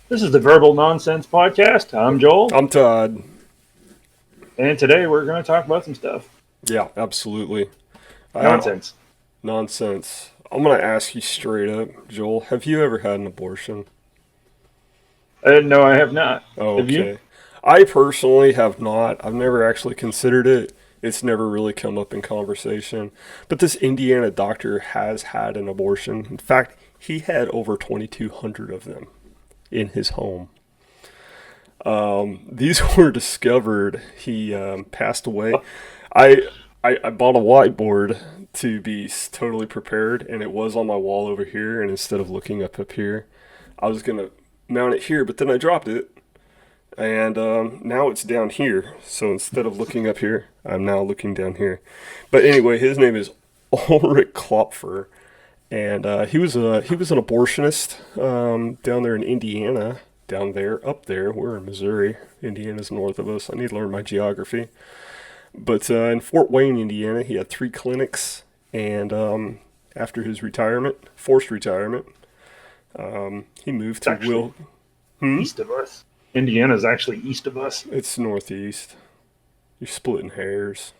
This is the Verbal Nonsense Podcast. I'm Joel, I'm Todd. and today we're going to talk about some stuff. Yeah, absolutely. I, Nonsense. Nonsense. I'm going to ask you straight up, Joel. Have you ever had an abortion? No, I have not. Oh, Have you? okay. I personally have not. I've never actually considered it. It's never really come up in conversation. But this Indiana doctor has had an abortion. In fact, he had over 2,200 of them in his home. These were discovered. He passed away. I, I bought a whiteboard to be totally prepared, and it was on my wall over here. And instead of looking up here, I was gonna mount it here, but then I dropped it, and now it's down here. So instead of looking up here, I'm now looking down here. But anyway, his name is Ulrich Klopfer, and he was an abortionist down there in Indiana. Down there, up there, we're in Missouri. Indiana's north of us. I need to learn my geography. But in Fort Wayne, Indiana, he had 3 clinics, and after his retirement, forced retirement, he moved It's to actually Will. Hmm? east of us. Indiana's actually east of us. It's northeast. You're splitting hairs.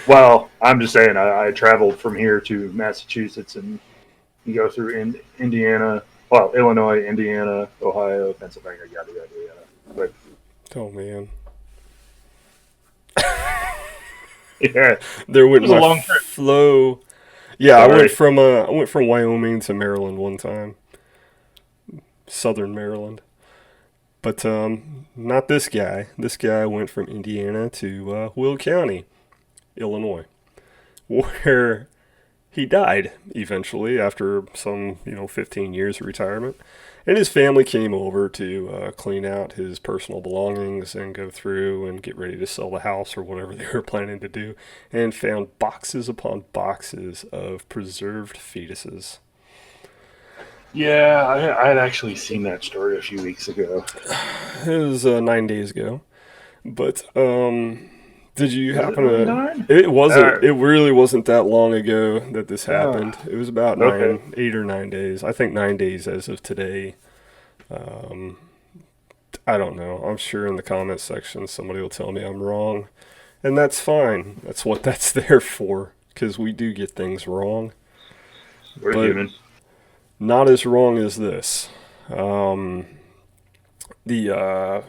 Well, I'm just saying, I traveled from here to Massachusetts, and you go through Indiana, well, Illinois, Indiana, Ohio, Pennsylvania, yada, yada, yada. But, Oh man, yeah, it there went was a my long trip. flow. Yeah, Sorry. I went from Wyoming to Maryland one time, Southern Maryland. But not this guy. This guy went from Indiana to Will County, Illinois, where he died eventually after some 15 years of retirement. And his family came over to clean out his personal belongings and go through and get ready to sell the house or whatever they were planning to do, and found boxes upon boxes of preserved fetuses. Yeah, I had actually seen that story a few weeks ago. It was 9 days ago. But did you Was it happen really to? nine? It wasn't. Uh, It really wasn't that long ago that this uh, happened. It was about okay. 8 or 9 days. I think 9 days as of today. I don't know. I'm sure in the comments section somebody will tell me I'm wrong, and that's fine. That's what that's there for, because we do get things wrong, We're but human. not as wrong as this. Um, the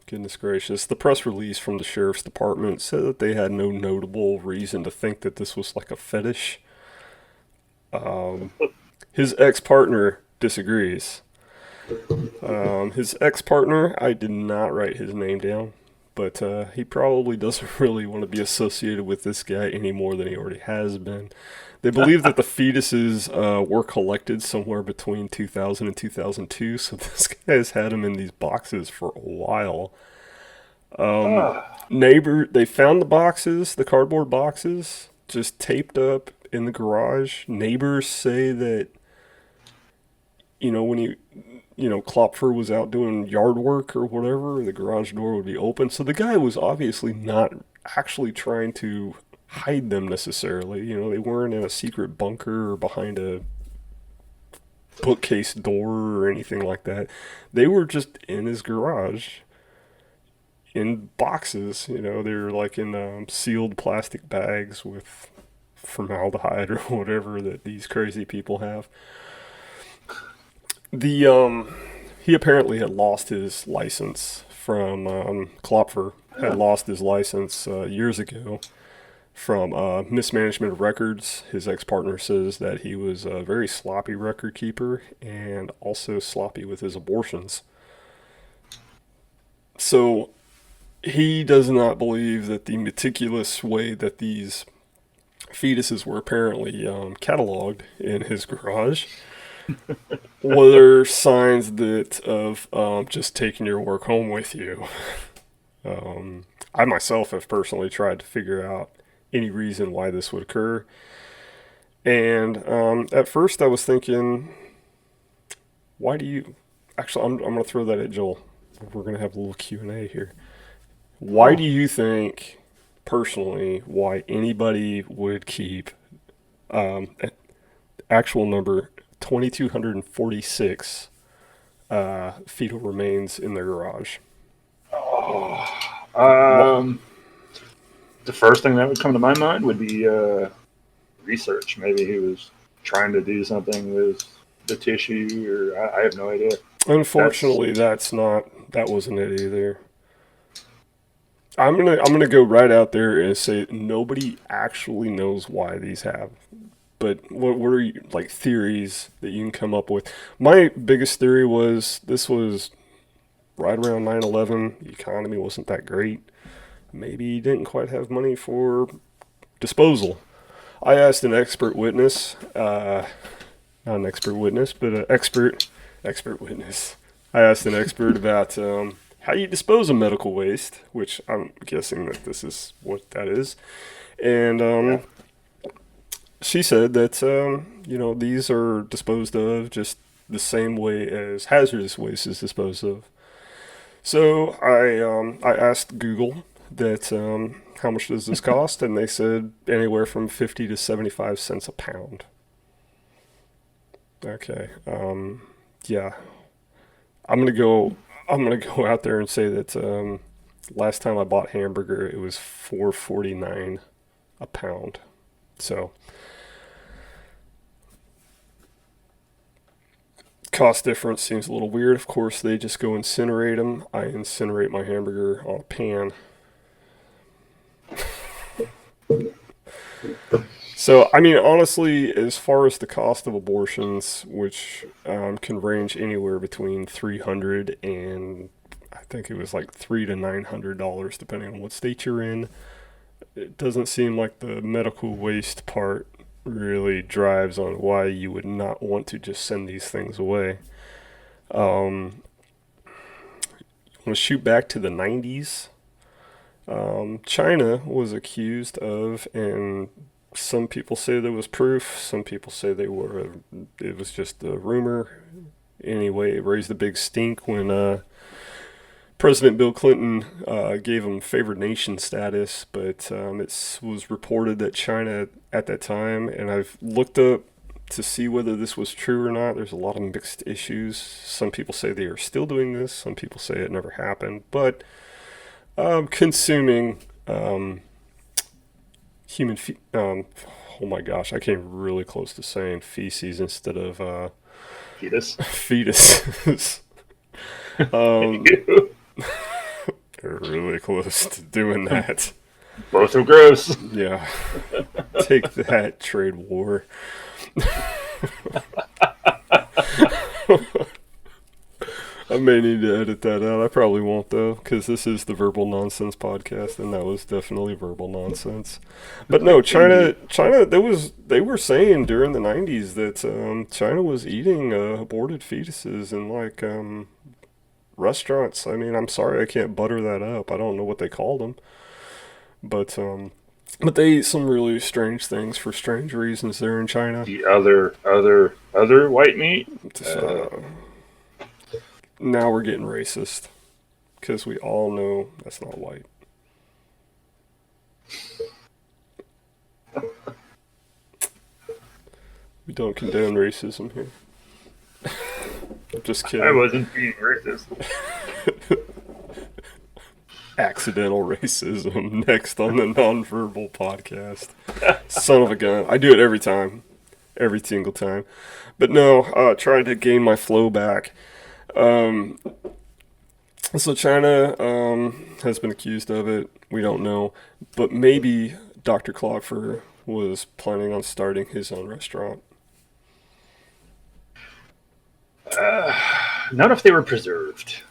Goodness gracious. The press release from the sheriff's department said that they had no notable reason to think that this was like a fetish. Um, his ex partner disagrees. His ex partner, I did not write his name down, but he probably doesn't really want to be associated with this guy any more than he already has been. They believe that the fetuses were collected somewhere between 2000 and 2002, so this guy has had them in these boxes for a while. Ah, They found the boxes, the cardboard boxes, just taped up in the garage. Neighbors say that, when Klopfer was out doing yard work or whatever, the garage door would be open. So the guy was obviously not actually trying to hide them necessarily. They weren't in a secret bunker or behind a bookcase door or anything like that. They were just in his garage in boxes. They were like in sealed plastic bags with formaldehyde or whatever that these crazy people have. The He apparently had lost his license from Klopfer had lost his license years ago from mismanagement of records. His ex-partner says that he was a very sloppy record keeper and also sloppy with his abortions. So he does not believe that the meticulous way that these fetuses were apparently cataloged in his garage were signs that of just taking your work home with you. I myself have personally tried to figure out any reason why this would occur. And at first I was thinking, why do you... Actually, I'm going to throw that at Joel. We're going to have a little Q&A here. Why oh, do you think, personally, why anybody would keep an actual number 2,246 fetal remains in their garage. The first thing that would come to my mind would be research. Maybe he was trying to do something with the tissue, or I have no idea. Unfortunately, that wasn't it either. I'm gonna go right out there and say nobody actually knows why these have. But what are you, like, theories that you can come up with? My biggest theory was this was right around 9/11. The economy wasn't that great. Maybe you didn't quite have money for disposal. I asked an expert witness, not an expert witness, but an expert witness. I asked an expert about how you dispose of medical waste, which I'm guessing that this is what that is. And she said that, these are disposed of just the same way as hazardous waste is disposed of. So I asked Google that how much does this cost, and they said anywhere from 50 to 75 cents a pound. Okay, yeah, I'm gonna go out there and say that last time I bought hamburger, it was $4.49 a pound. So cost difference seems a little weird. Of course, they just go incinerate them. I incinerate my hamburger on a pan. So, I mean, honestly, as far as the cost of abortions, which can range anywhere between $300 and I think it was like $300 to $900, depending on what state you're in, it doesn't seem like the medical waste part really drives on why you would not want to just send these things away. Want to shoot back to the 90s. China was accused of, and some people say there was proof, some people say it was just a rumor. Anyway, it raised a big stink when President Bill Clinton gave him favored nation status, but it was reported that China at that time, and I've looked up to see whether this was true or not. There's a lot of mixed issues. Some people say they are still doing this, some people say it never happened, but consuming human oh my gosh, I came really close to saying feces instead of fetuses. They're really close to doing that. Both are gross. Yeah. Take that, trade war. I may need to edit that out. I probably won't, though, because this is the Verbal Nonsense podcast, and that was definitely verbal nonsense. But no, China, they were saying during the 90s that China was eating aborted fetuses in, like, restaurants. I mean, I'm sorry I can't butter that up. I don't know what they called them. But they eat some really strange things for strange reasons there in China. The other white meat? Now we're getting racist, because we all know that's not white. We don't condone racism here. I'm just kidding. I wasn't being racist. Accidental racism next on the Nonverbal podcast. Son of a gun. I do it every time. Every single time. But no, trying to gain my flow back. So China has been accused of it. We don't know. But maybe Dr. Clogfer was planning on starting his own restaurant. Not if they were preserved.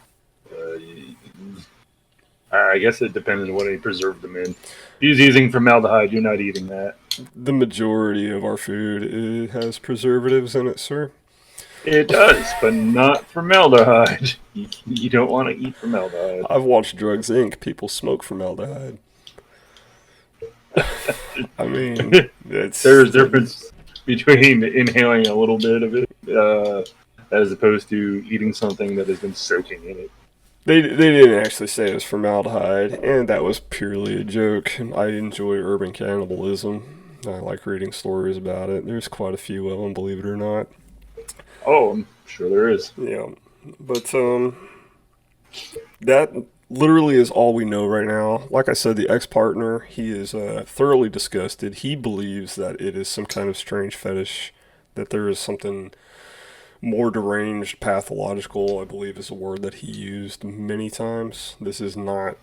I guess it depends on what he preserved them in. If he's using formaldehyde, you're not eating that. The majority of our food, it has preservatives in it, sir. It does, but not formaldehyde. You don't want to eat formaldehyde. I've watched Drugs Inc. People smoke formaldehyde. I mean, there's a difference between inhaling a little bit of it as opposed to eating something that has been soaking in it. They didn't actually say it was formaldehyde, and that was purely a joke. I enjoy urban cannibalism. I like reading stories about it. There's quite a few of them, believe it or not. Oh, I'm sure there is. Yeah, but that literally is all we know right now. Like I said, the ex-partner, he is thoroughly disgusted. He believes that it is some kind of strange fetish, that there is something more deranged, pathological, I believe is a word that he used many times. This is not.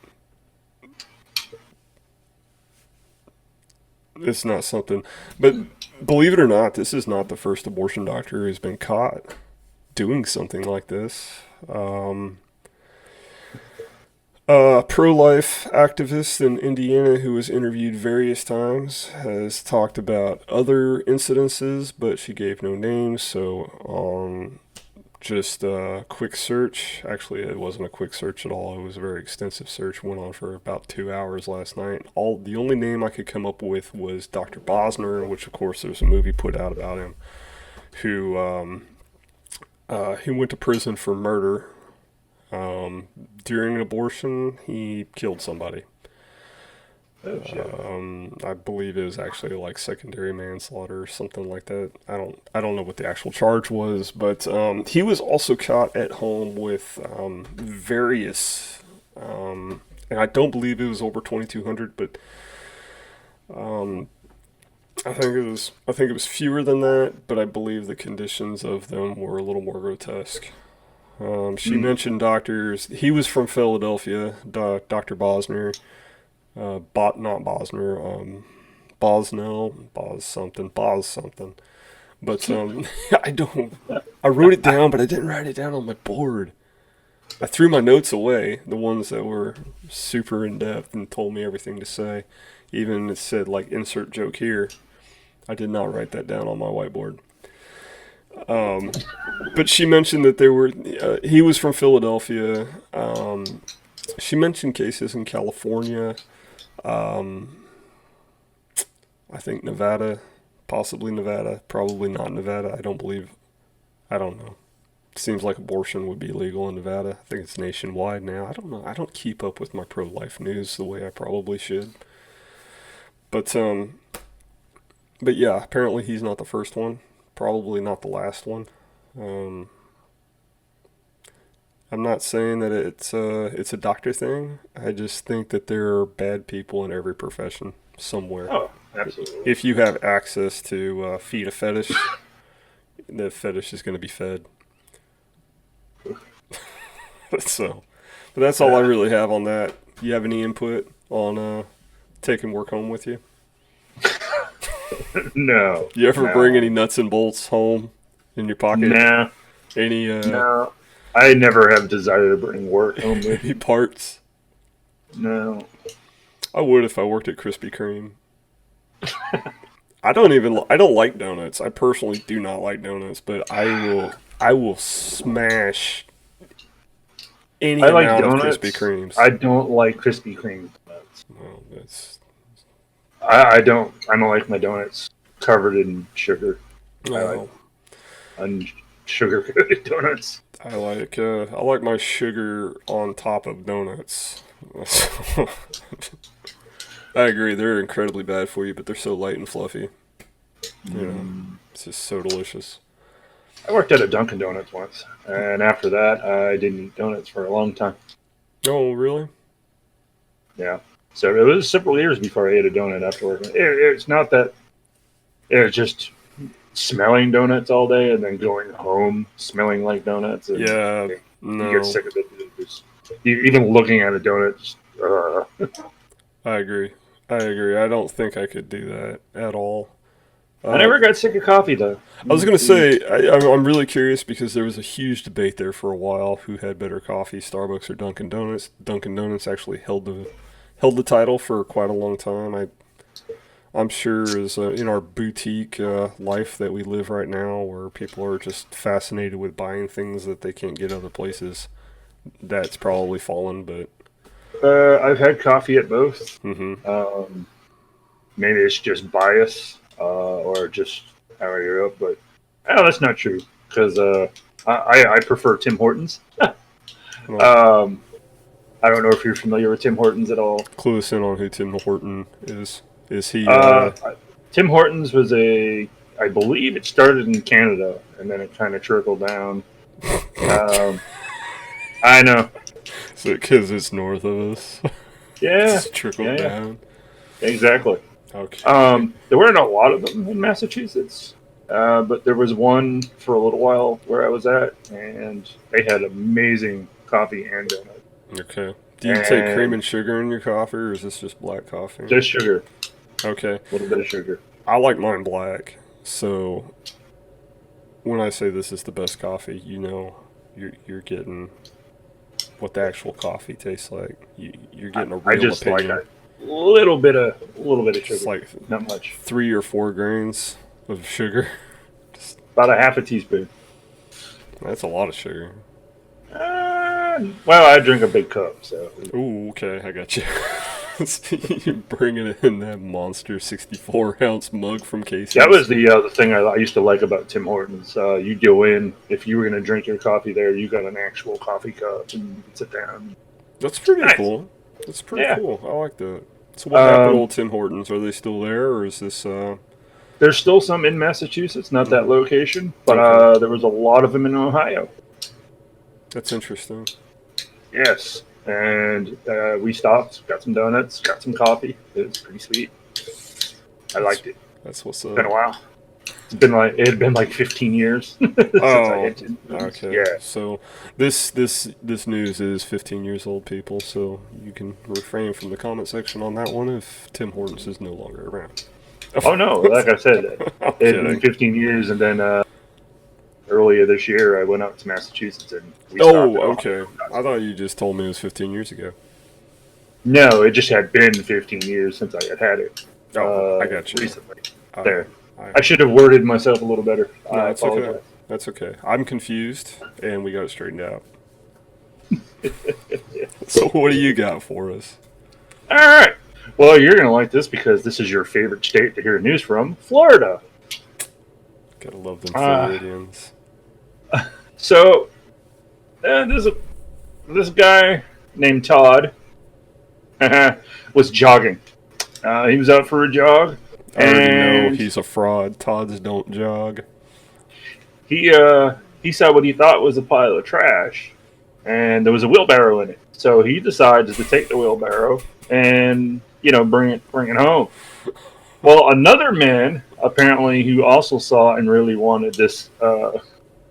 It's not something. But believe it or not, this is not the first abortion doctor who's been caught doing something like this. A pro-life activist in Indiana who was interviewed various times has talked about other incidences, but she gave no names. So, just a quick search. Actually, it wasn't a quick search at all. It was a very extensive search. Went on for about 2 hours last night. The only name I could come up with was Dr. Bosner, which of course there was a movie put out about him, who he went to prison for murder. During an abortion, he killed somebody. Oh, shit. I believe it was actually like secondary manslaughter or something like that. I don't know what the actual charge was, but he was also caught at home with various, and I don't believe it was over 2,200, but I think it was fewer than that. But I believe the conditions of them were a little more grotesque. She mentioned doctors. He was from Philadelphia, Dr. Bosner. Not Bosner, Bos something. But I wrote it down, but I didn't write it down on my board. I threw my notes away, the ones that were super in depth and told me everything to say. Even it said like insert joke here. I did not write that down on my whiteboard. But she mentioned that he was from Philadelphia. She mentioned cases in California. I think Nevada, possibly Nevada, probably not Nevada. I don't know. It seems like abortion would be legal in Nevada. I think it's nationwide now. I don't know. I don't keep up with my pro-life news the way I probably should. But yeah, apparently he's not the first one. Probably not the last one. I'm not saying that it's a doctor thing. I just think that there are bad people in every profession somewhere. Oh, absolutely. If you have access to feed a fetish, the fetish is going to be fed. So, but that's all I really have on that. You have any input on taking work home with you? No. You ever bring any nuts and bolts home in your pocket? Nah. Any No. I never have desire to bring work home with any parts? No. I would if I worked at Krispy Kreme. I don't like donuts. I personally do not like donuts, but I will smash any I like amount donuts. of Krispy Kremes. I don't like Krispy Kreme donuts. Well, that's I don't like my donuts covered in sugar. I well, like sugar coated donuts. I like my sugar on top of donuts. I agree, they're incredibly bad for you, but they're so light and fluffy. You know, it's just so delicious. I worked at a Dunkin' Donuts once, and after that, I didn't eat donuts for a long time. Oh, really? Yeah. So it was several years before I ate a donut after working. It's not that. It's just smelling donuts all day and then going home smelling like donuts. And Yeah, you no, get sick of it. Even looking at a donut. I agree. I don't think I could do that at all. I never got sick of coffee, though. I was going to say, I'm really curious because there was a huge debate there for a while who had better coffee, Starbucks or Dunkin' Donuts. Dunkin' Donuts actually held the title for quite a long time. I'm sure as in our boutique life that we live right now, where people are just fascinated with buying things that they can't get other places, that's probably fallen. But I've had coffee at both. mm-hmm. Maybe it's just bias or just how I grew up, but that's not true because I prefer Tim Hortons. Well, I don't know if you're familiar with Tim Hortons at all. clue us in on who Tim Horton is. Is he? Tim Hortons was a I believe it started in Canada, and then it kind of trickled down. I know. So because it's north of us, Yeah, just trickled yeah, down. exactly. Okay. There weren't a lot of them in Massachusetts, but there was one for a little while where I was at, and they had amazing coffee and donut, Okay. Do you take cream and and sugar in your coffee, or is this just black coffee? just sugar, Okay. a little bit of sugar. I like mine black. So when I say this is the best coffee, you're getting what the actual coffee tastes like. You're getting a I real just opinion. like a little bit of It's sugar, like not much, 3 or 4 grains of sugar. about a half a teaspoon. That's a lot of sugar. Well, I drink a big cup, so Ooh, okay, I got you. You're bringing in that monster 64-ounce mug from Casey's. that was the thing I used to like about Tim Hortons. You go in, if you were going to drink your coffee there, you got an actual coffee cup and you could sit down. That's pretty Nice. cool. That's pretty Yeah. cool. I like that. So what happened to old Tim Hortons? Are they still there, or is this? There's still some in Massachusetts, not that location, but Okay. there was a lot of them in Ohio. That's interesting. Yes, and we stopped, got some donuts, got some coffee. It was pretty sweet. I liked it. That's what's It's been a up. while. It had been like 15 years since I Oh, had Tim Hortons. okay. Yeah. So this news is 15 years old, people. So you can refrain from the comment section on that one if Tim Hortons is no longer around. Oh no, like I said, I'm it had been kidding. 15 years, and then earlier this year I went out to Massachusetts and we Oh, stopped. okay. I thought you just told me it was 15 years ago. No, it just had been 15 years since I had it. Oh, I got you. Recently. Uh, There. I- I should have worded myself a little better. No, I that's okay. apologize. That's okay. I'm confused, and we got it straightened out. So what do you got for us? All right. Well, you're going to like this because this is your favorite state to hear news from, Florida. Gotta love them Uh, Floridians. So, this guy named Todd was jogging. He was out for a jog. I already know And he's a fraud. Todds don't jog. he saw what he thought was a pile of trash, and there was a wheelbarrow in it. So he decides to take the wheelbarrow and bring it home. Well, another man apparently who also saw and really wanted this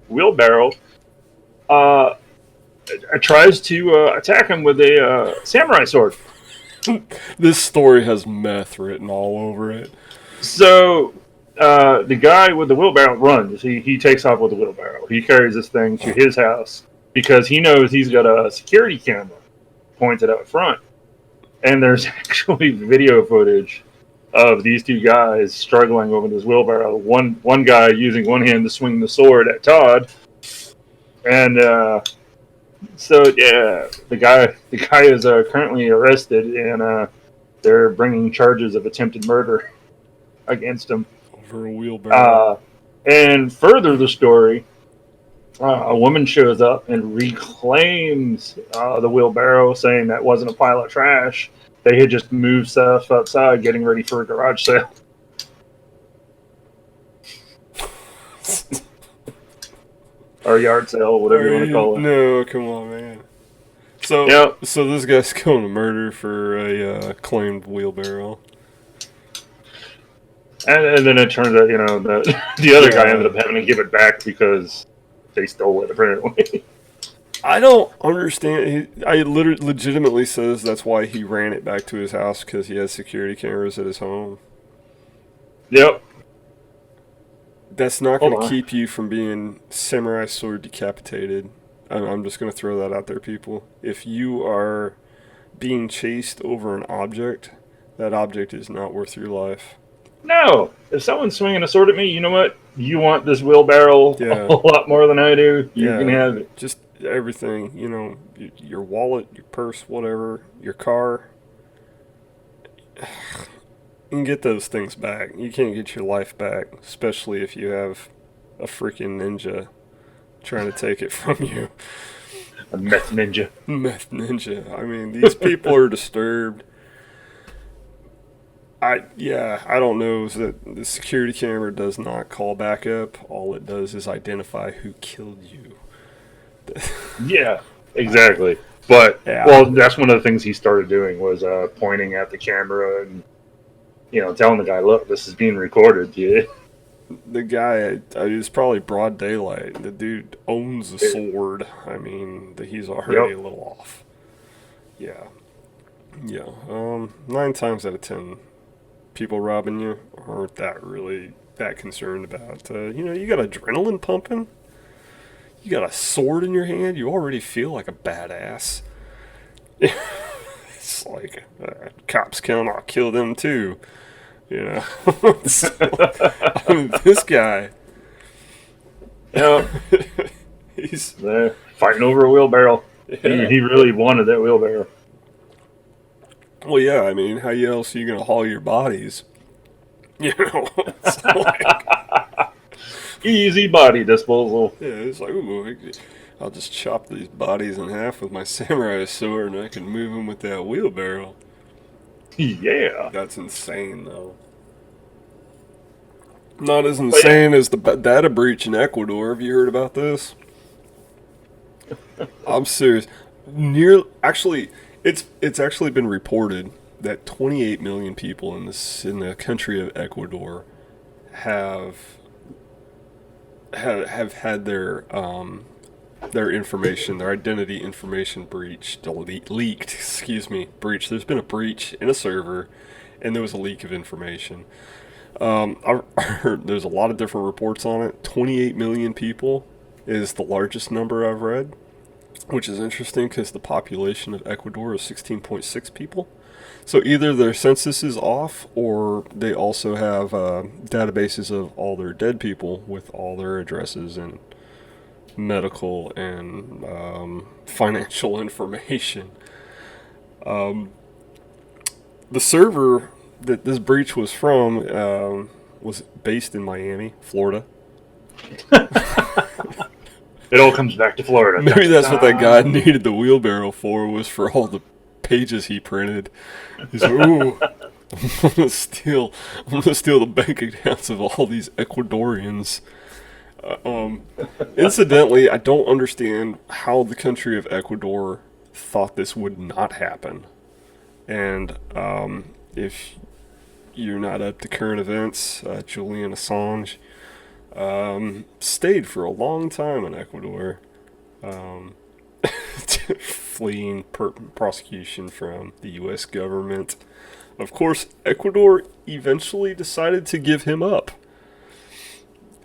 wheelbarrow tries to attack him with a samurai sword. This story has meth written all over it. So the guy with the wheelbarrow runs. He takes off with the wheelbarrow. He carries this thing to his house because he knows he's got a security camera pointed out front. And there's actually video footage of these two guys struggling over this wheelbarrow. One guy using one hand to swing the sword at Todd. And so yeah, the guy is currently arrested, and they're bringing charges of attempted murder against him. Over a wheelbarrow. And further the story, a woman shows up and reclaims the wheelbarrow, saying that wasn't a pile of trash. They had just moved stuff outside, getting ready for a garage sale. Or yard sale, whatever you want to call it. No, come on, man. So, Yep. so this guy's going to murder for a claimed wheelbarrow. And then it turns out, the other guy ended up having to give it back because they stole it, apparently. I don't understand. I legitimately says that's why he ran it back to his house, because he has security cameras at his home. Yep. That's not Hold going to on. keep you from being samurai sword decapitated. I'm just going to throw that out there, people. If you are being chased over an object, that object is not worth your life. No. If someone's swinging a sword at me, you know what? You want this wheelbarrow Yeah. a lot more than I do. You Yeah. can have it. Just everything, your wallet, your purse, whatever, your car. You can get those things back. You can't get your life back, especially if you have a freaking ninja trying to take it from you. A meth ninja. Meth ninja. I mean, these people are disturbed. I don't know. Is that the security camera does not call backup. All it does is identify who killed you. Yeah, exactly. But Yeah, well, that's one of the things he started doing was pointing at the camera and telling the guy, "Look, this is being recorded." Yeah, the guy, it's probably broad daylight. The dude owns a sword. I mean, he's already yep. a little off. Yeah, yeah. 9 times out of 10, people robbing you aren't that really that concerned about. You got adrenaline pumping. You got a sword in your hand. You already feel like a badass. It's like cops come, I'll kill them too. You know, so, I mean, this guy, Yep. he's They're fighting over a wheelbarrow. He yeah. he really wanted that wheelbarrow. Well, yeah. I mean, how else are you gonna haul your bodies? You know, it's like Easy body disposal. yeah, it's like ooh, I'll just chop these bodies in half with my samurai sword, and I can move them with that wheelbarrow. Yeah. That's insane, though. Not as But yeah. insane as the data breach in Ecuador. Have you heard about this? I'm serious. Actually, it's actually been reported that 28 million people in the country of Ecuador have have had their information, their identity information breached, leaked. Excuse me, breached. There's been a breach in a server, and there was a leak of information. I heard there's a lot of different reports on it. 28 million people is the largest number I've read, which is interesting because the population of Ecuador is 16.6 people. So either their census is off, or they also have databases of all their dead people with all their addresses and medical and financial information. The server that this breach was from was based in Miami, Florida. It all comes back to Florida. Maybe that's what that guy Dun-dun-dun. needed the wheelbarrow for, was for all the pages he printed. He's like, ooh, I'm gonna steal the bank accounts of all these Ecuadorians. Incidentally, I don't understand how the country of Ecuador thought this would not happen. And if you're not up to current events, Julian Assange stayed for a long time in Ecuador, um, fleeing prosecution from the U.S. government. Of course, Ecuador eventually decided to give him up.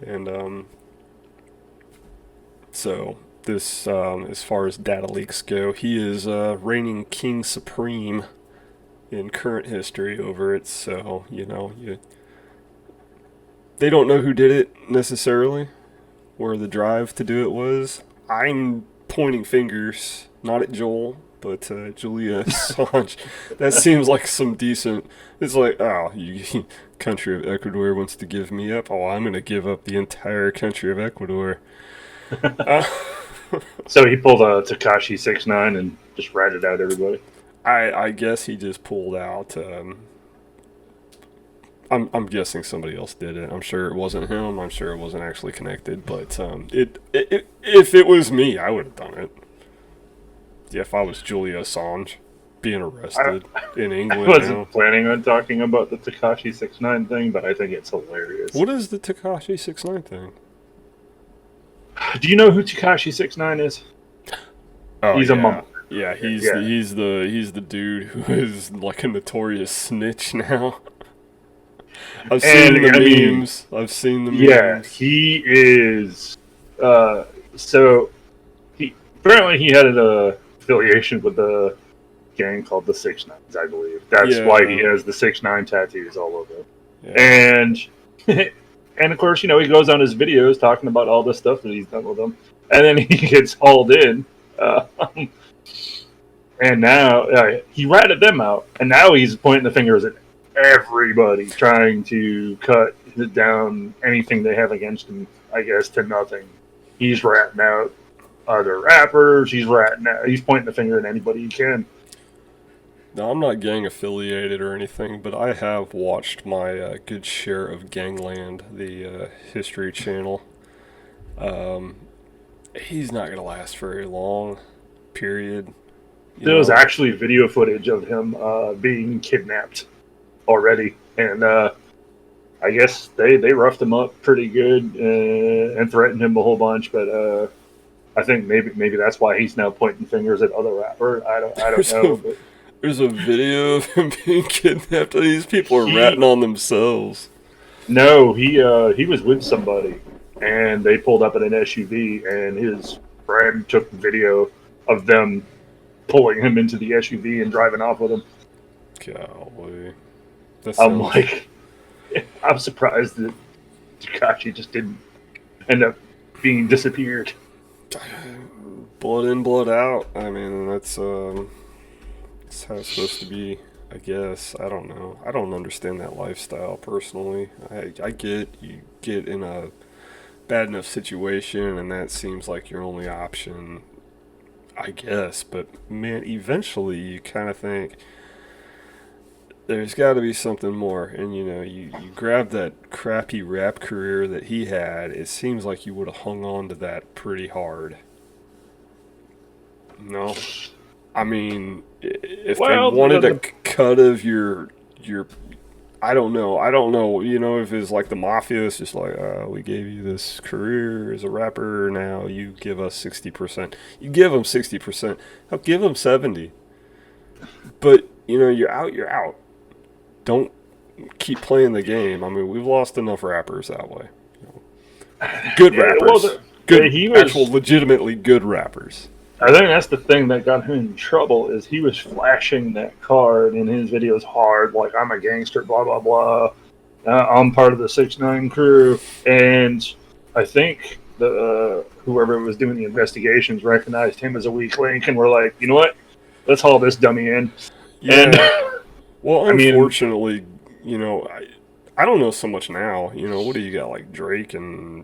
And so, this, as far as data leaks go, he is reigning king supreme in current history over it. So, they don't know who did it necessarily, where the drive to do it was. I'm pointing fingers, not at Joel, but Julia Assange. That seems like some decent. It's like, oh, you country of Ecuador wants to give me up. Oh, I'm going to give up the entire country of Ecuador. Uh, So he pulled a Takashi 6ix9ine and just ratted out everybody. I guess he just pulled out. I'm guessing somebody else did it. I'm sure it wasn't him. I'm sure it wasn't actually connected. But if it was me, I would have done it. Yeah, if I was Julia Assange being arrested in I England now. wasn't planning on talking about the Takashi 6ix9ine thing, but I think it's hilarious. What is the Takashi 6ix9ine thing? Do you know who Takashi 6ix9ine is? Oh He's a yeah, mumble. yeah. Yeah. He's the dude who is like a notorious snitch now. I've And seen the I mean, memes. I've seen the yeah, memes. he is. So he apparently he had an affiliation with a gang called the 6ix9ines, I believe. That's why he Yeah, has the 6ix9ine tattoos all over him. yeah. And and of course, he goes on his videos talking about all the stuff that he's done with them, and then he gets hauled in. Uh, and now he ratted them out, and now he's pointing the fingers at everybody, trying to cut down anything they have against him. I guess to nothing. He's ratting out other rappers. He's pointing the finger at anybody he can. Now, I'm not gang affiliated or anything, but I have watched my good share of Gangland, the History Channel. Um, he's not gonna last very long. Period. You There was know. actually video footage of him being kidnapped already, and I guess they roughed him up pretty good and threatened him a whole bunch. But I think maybe that's why he's now pointing fingers at other rappers. I don't There's a know, but there's a video of him being kidnapped. These people are ratting he on themselves. no he was with somebody, and they pulled up in an SUV, and his friend took video of them pulling him into the SUV and driving off with him. Golly, that I'm sounds. like, I'm surprised that Takashi just didn't end up being disappeared. Blood in, blood out. I mean, that's how it's supposed to be. I guess. I don't know. I don't understand that lifestyle personally. I get you get in a bad enough situation, and that seems like your only option. I guess, but man, eventually you kind of think there's got to be something more. And you grab that crappy rap career that he had. It seems like you would have hung on to that pretty hard. No, I mean, if they Well, wanted a cut of your, I don't know. I don't know. If it's like the mafia, it's just like, we gave you this career as a rapper. Now you give us 60%. You give them 60%. I'll give them 70. But you're out. You're out. Don't keep playing the game. I mean, we've lost enough rappers that way. Good yeah, rappers. well, Good, he was. actual, legitimately good rappers. I think that's the thing that got him in trouble is he was flashing that card in his videos hard, like I'm a gangster, blah blah blah. I'm part of the 6ix9ine crew, and I think the whoever was doing the investigations recognized him as a weak link, and were like, you know what? Let's haul this dummy in. And Yeah. Well, I mean, unfortunately, I don't know so much now. What do you got, like Drake and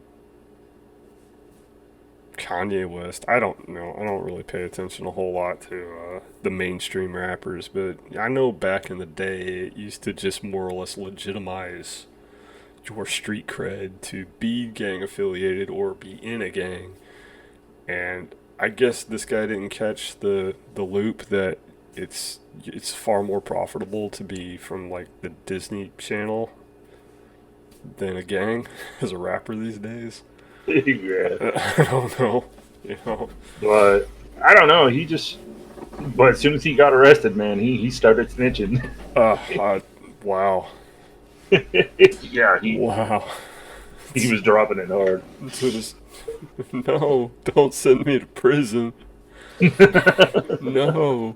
Kanye West? I don't know. I don't really pay attention a whole lot to the mainstream rappers, but I know back in the day it used to just more or less legitimize your street cred to be gang affiliated or be in a gang. And I guess this guy didn't catch the loop that it's far more profitable to be from like the Disney Channel than a gang as a rapper these days. yeah, I don't know, you know. but I don't know. He just, but as soon as he got arrested, man, he started snitching. Wow, Yeah, wow. he was dropping it hard. So this, no, don't send me to prison. No.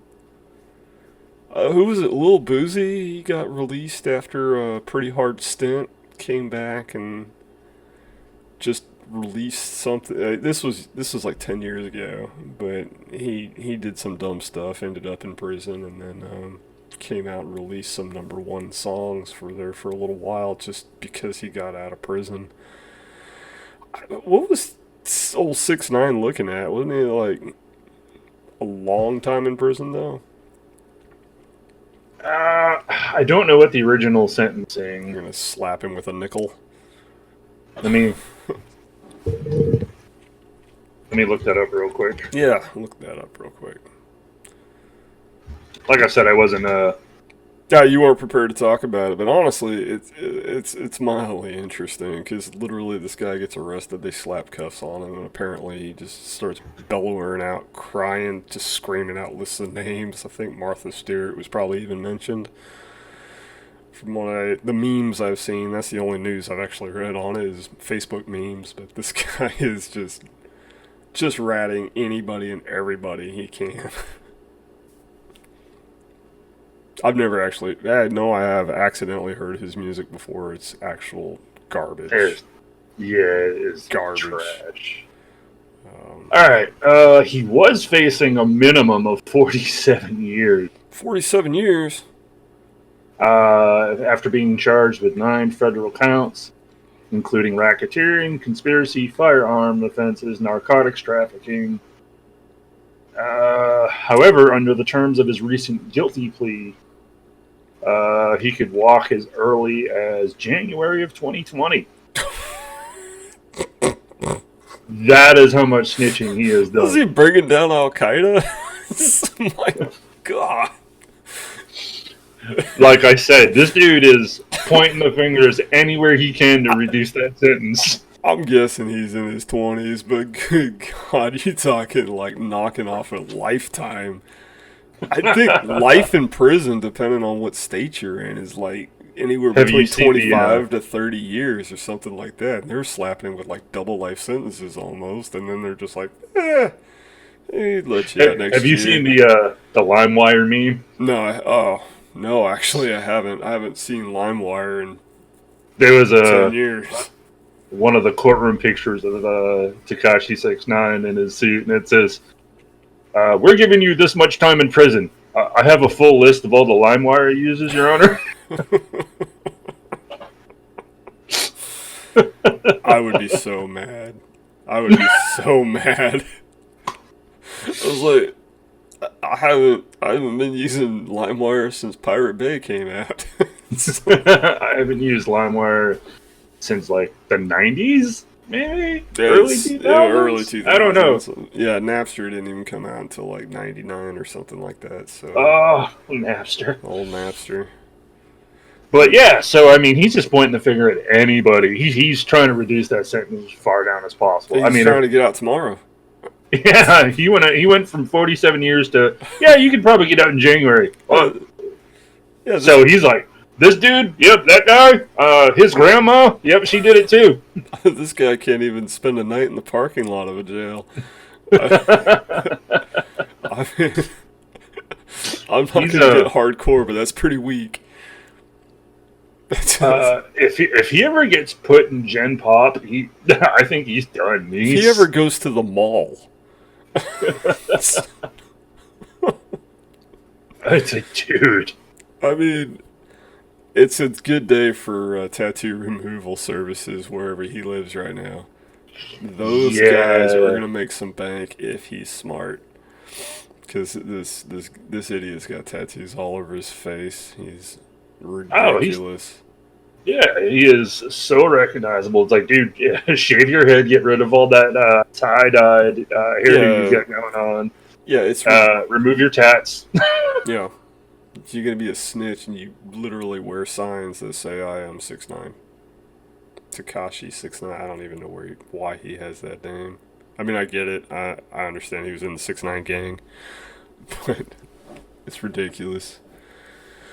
Who was it? Lil Boozy. He got released after a pretty hard stint. Came back and just released something. This was like 10 years ago, but he did some dumb stuff. Ended up in prison, and then came out and released some number 1 songs for a little while, just because he got out of prison. What was old 6ix9ine looking at? Wasn't he like a long time in prison though? I don't know what the original You're sentencing. gonna slap him with a nickel. Let me let me look that up real quick. Yeah, look that up real quick. Like I said, I wasn't. Yeah, you weren't prepared to talk about it, but honestly, it's mildly interesting because literally this guy gets arrested, they slap cuffs on him, and apparently he just starts bellowing out, crying, just screaming out lists of names. I think Martha Stewart was probably even mentioned. From the memes I've seen, that's the only news I've actually read on it is Facebook memes. But this guy is just ratting anybody and everybody he can. I've never actually. No, I have accidentally heard his music before. It's actual garbage. Yeah, it's Garbage. trash. All right. He was facing a minimum of 47 years 47 years. after being charged with 9 federal counts, including racketeering, conspiracy, firearm offenses, narcotics trafficking. However, under the terms of his recent guilty plea, he could walk as early as January of 2020. That is how much snitching he has Was done. he bringing down Al Qaeda? My God. Like I said, this dude is pointing the fingers anywhere he can to reduce that sentence. I'm guessing he's in his 20s, but good God, you talking like knocking off a lifetime. I think life in prison, depending on what state you're in, is like anywhere Have you between seen the 25 to 30 years or something like that. And they're slapping him with like double life sentences almost, and then they're just like, we'd let you out next have you year. seen the LimeWire meme? No, no, actually I haven't. I haven't seen LimeWire in There was 10 years. one of the courtroom pictures of Takashi 69 in his suit, and it says, "We're giving you this much time in prison. I have a full list of all the LimeWire he uses, Your Honor." I would be so mad. I would be so mad. I was like, I haven't been using LimeWire since Pirate Bay came out. I haven't used LimeWire since like the 90s, maybe early 2000s. Early 2000s. I don't know. Yeah, Napster didn't even come out until like 99 or something like that. So Oh, Napster. old Napster. But yeah, so I mean, he's just pointing the finger at anybody. He's trying to reduce that sentence as far down as possible. He's I mean, trying to get out tomorrow. yeah, he went from 47 years to you could probably get out in January. Yeah. So he's like, this dude, yep, that guy, his grandma, yep, she did it too. This guy can't even spend a night in the parking lot of a jail. I mean, I'm not going to get hardcore, but that's pretty weak. If he ever gets put in Gen Pop, I think he's done. If he ever goes to the mall. It's a dude. I mean, it's a good day for tattoo removal services wherever he lives right now. Those guys are going to make some bank if he's smart. Because this idiot's got tattoos all over his face. He's ridiculous. He is so recognizable. It's like, dude, shave your head, get rid of all that tie-dyed hairdo you got going on. Yeah, it's remove your tats. Yeah, you're gonna be a snitch, and you literally wear signs that say "I am 6'9". Takashi 6'9". I don't even know why he has that name. I mean, I get it. I understand he was in the 6'9" gang, but it's ridiculous.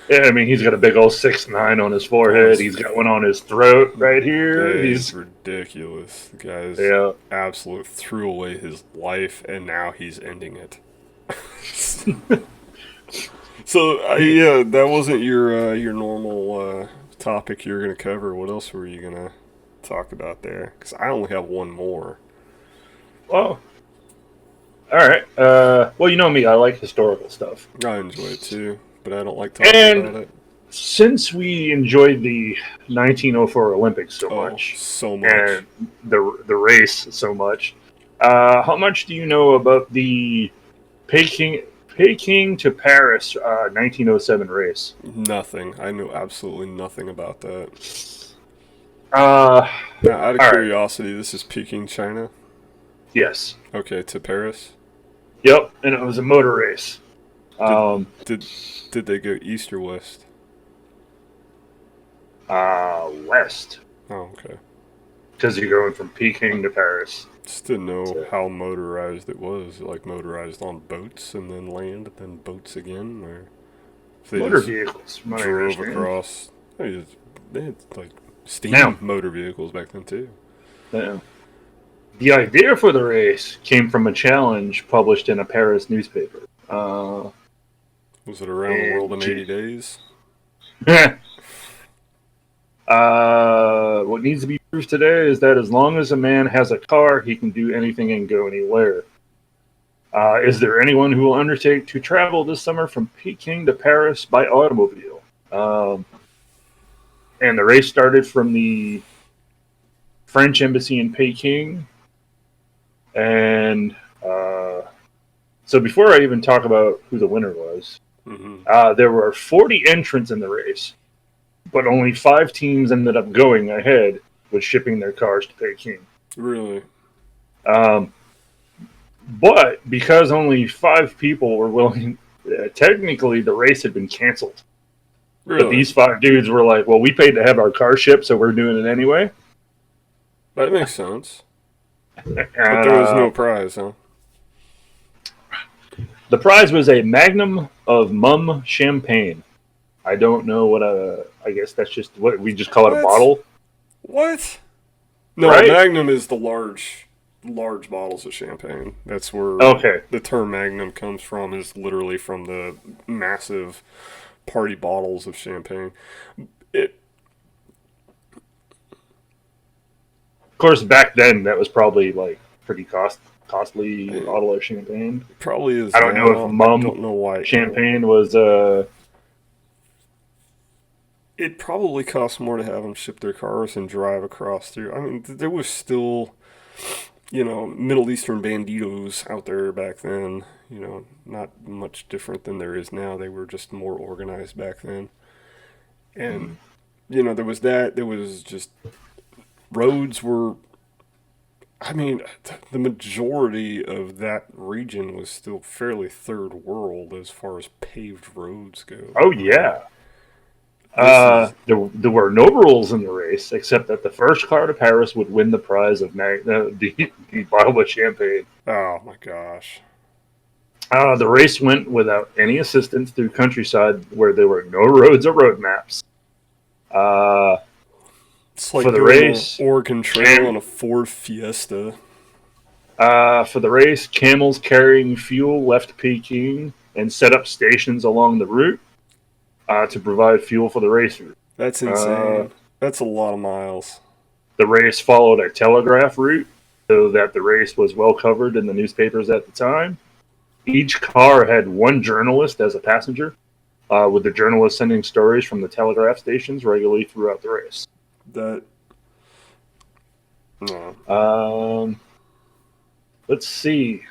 Yeah, I mean, he's got a big old 6'9" on his forehead. He's got one on his throat right here. He's ridiculous. The guy's absolute threw away his life, and now he's ending it. So, that wasn't your normal topic you were going to cover. What else were you going to talk about there? Because I only have one more. Oh. All right. Well, you know me. I like historical stuff. I enjoy it, too. But I don't like talking about it. Since we enjoyed the 1904 Olympics so much, and the race so much, how much do you know about the Peking to Paris 1907 race? Nothing. I know absolutely nothing about that. Now, out of curiosity, this is Peking, China? Yes. Okay, to Paris? Yep, and it was a motor race. Did they go east or west? West. Oh, okay. Because you're going from Peking to Paris. Just didn't know how motorized it was. Like motorized on boats and then land and then boats again, or if they motor vehicles. Drove across. They had like steam motor vehicles back then too. Yeah. The idea for the race came from a challenge published in a Paris newspaper. Was it around the world in 80 days? What needs to be proved today is that as long as a man has a car, he can do anything and go anywhere. Is there anyone who will undertake to travel this summer from Peking to Paris by automobile? And the race started from the French embassy in Peking and So before I even talk about who the winner was, there were 40 entrants in the race, but only 5 teams ended up going ahead with shipping their cars to Peking. Really? But because only 5 people were willing, technically the race had been canceled. Really? But these 5 dudes were like, well, we paid to have our car shipped, so we're doing it anyway. That makes sense. And, But there was no prize, huh? The prize was a magnum of mum champagne. I don't know what I guess that's just what we just call it, a bottle. What? No, right? Magnum is the large bottles of champagne. That's where the term Magnum comes from. Is literally from the massive party bottles of champagne. Of course, back then that was probably like pretty costly bottle of champagne. Probably is. I don't know if mum don't know why champagne was. It probably costs more to have them ship their cars and drive across through. I mean, there was still, Middle Eastern banditos out there back then. Not much different than there is now. They were just more organized back then. And, there was that. There was just roads were. I mean, the majority of that region was still fairly third world as far as paved roads go. Oh, yeah. There were no rules in the race, except that the first car to Paris would win the prize of the bottle of champagne. Oh, my gosh. The race went without any assistance through countryside where there were no roads or road maps. It's like for the race, Oregon Trail on a Ford Fiesta. For the race, camels carrying fuel left Peking and set up stations along the route to provide fuel for the race route. That's insane. That's a lot of miles. The race followed a telegraph route, so that the race was well covered in the newspapers at the time. Each car had one journalist as a passenger, with the journalist sending stories from the telegraph stations regularly throughout the race. Let's see.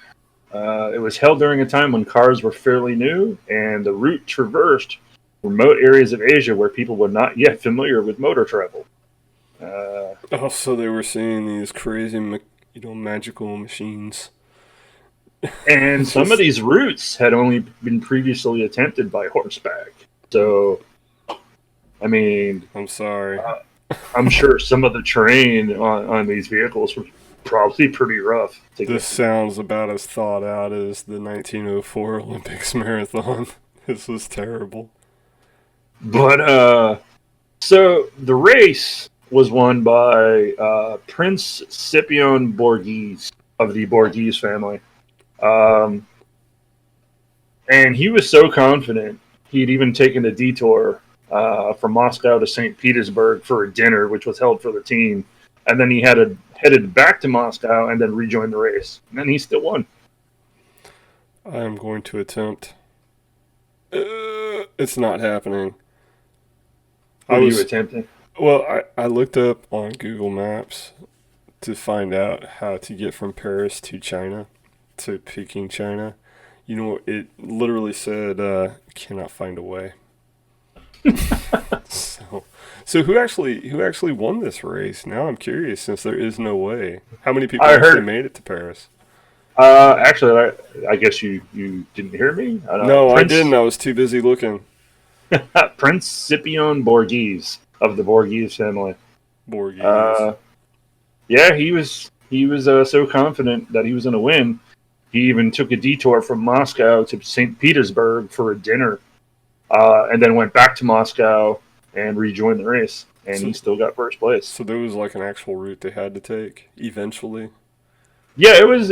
It was held during a time when cars were fairly new, and the route traversed remote areas of Asia where people were not yet familiar with motor travel. So they were seeing these crazy, magical machines. And some of these routes had only been previously attempted by horseback. So, I mean... I'm sorry. I'm sure some of the terrain on these vehicles were probably pretty rough. This sounds about as thought out as the 1904 Olympics marathon. This was terrible. But, so the race was won by Prince Scipion Borghese of the Borghese family. And he was so confident, he'd even taken a detour from Moscow to St. Petersburg for a dinner, which was held for the team. And then he headed back to Moscow and then rejoined the race. And then he still won. I am going to attempt. It's not happening. What are you attempting? Well, I looked up on Google Maps to find out how to get from Paris to China, to Peking, China. It literally said, cannot find a way. So who actually won this race? Now I'm curious, since there is no way. How many people actually made it to Paris? Actually, I guess you didn't hear me? I didn't. I was too busy looking. Prince Scipion Borghese of the Borghese family. Borghese. Yeah, he was so confident that he was going to win. He even took a detour from Moscow to St. Petersburg for a dinner, and then went back to Moscow and rejoined the race. And he still got first place. So there was like an actual route they had to take eventually. Yeah, it was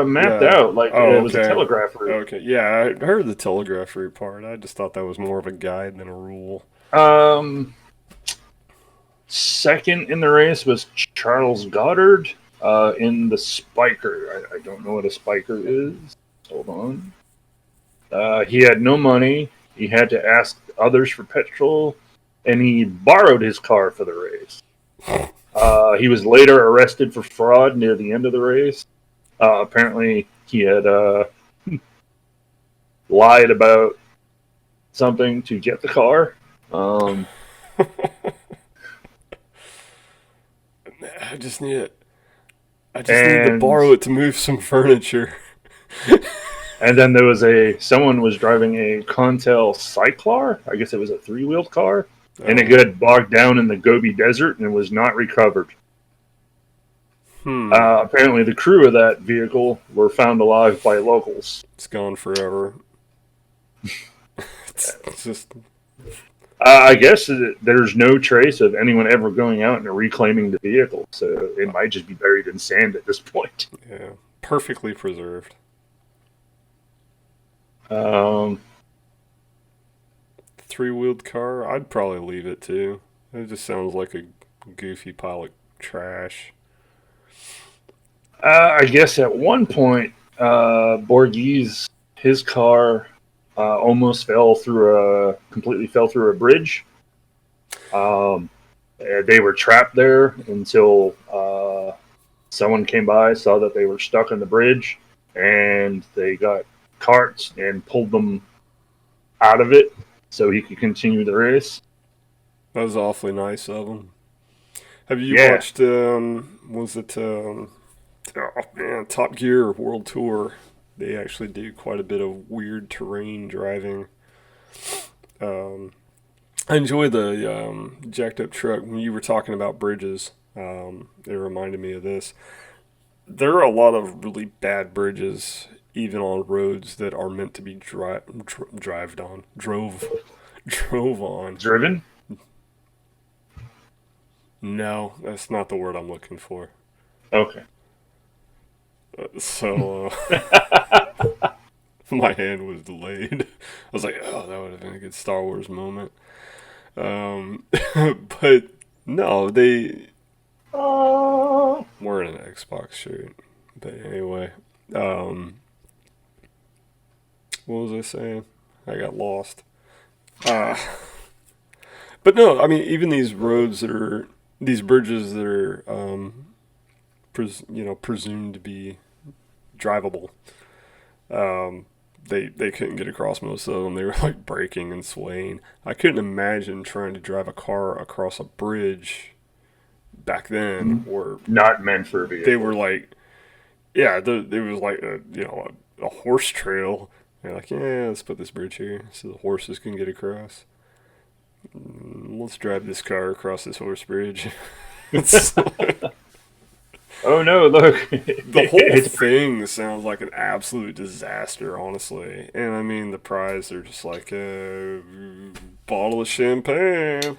mapped out. Like it was a telegraph route. Okay, yeah, I heard the telegraph route part. I just thought that was more of a guide than a rule. Second in the race was Charles Goddard in the Spiker. I don't know what a Spiker is. Hold on. He had no money. He had to ask others for petrol, and he borrowed his car for the race. He was later arrested for fraud near the end of the race. Apparently, he had lied about something to get the car. I just need it. I just need to and borrow it to move some furniture. and then there was someone was driving a Contel Cyclar. I guess it was a 3-wheeled car, and it Oh. got bogged down in the Gobi Desert and was not recovered. Hmm. Apparently, the crew of that vehicle were found alive by locals. It's gone forever. It's just I guess there's no trace of anyone ever going out and reclaiming the vehicle, so it might just be buried in sand at this point. yeah, perfectly preserved. Um, 3-wheeled car, I'd probably leave it too. It just sounds like a goofy pile of trash. I guess at one point, Borghese, his car almost completely fell through a bridge. Um, they were trapped there until someone came by, saw that they were stuck on the bridge, and they got carts and pulled them out of it so he could continue the race. That was awfully nice of them. Have you Yeah. watched, was it, oh man, Top Gear World Tour? They actually do quite a bit of weird terrain driving. Um, I enjoy the jacked up truck. When you were talking about bridges, it reminded me of this. There are a lot of really bad bridges, even on roads that are meant to be drove on. Driven? No, that's not the word I'm looking for. Okay. So my hand was delayed. I was like, oh, that would have been a good Star Wars moment. But no, they Oh. weren't an Xbox shirt. But anyway, um, what was I saying? I got lost. Uh, but no, I mean, even these roads that are, these bridges that are, presumed to be drivable. They couldn't get across most of them. They were like braking and swaying. I couldn't imagine trying to drive a car across a bridge back then, where Not meant for a they vehicle. were like, yeah, there was like a horse trail. They're like, yeah, let's put this bridge here so the horses can get across. Let's drive this car across this horse bridge. It's Oh no, look. the whole thing sounds like an absolute disaster, honestly. And I mean, the prize, they're just like a bottle of champagne.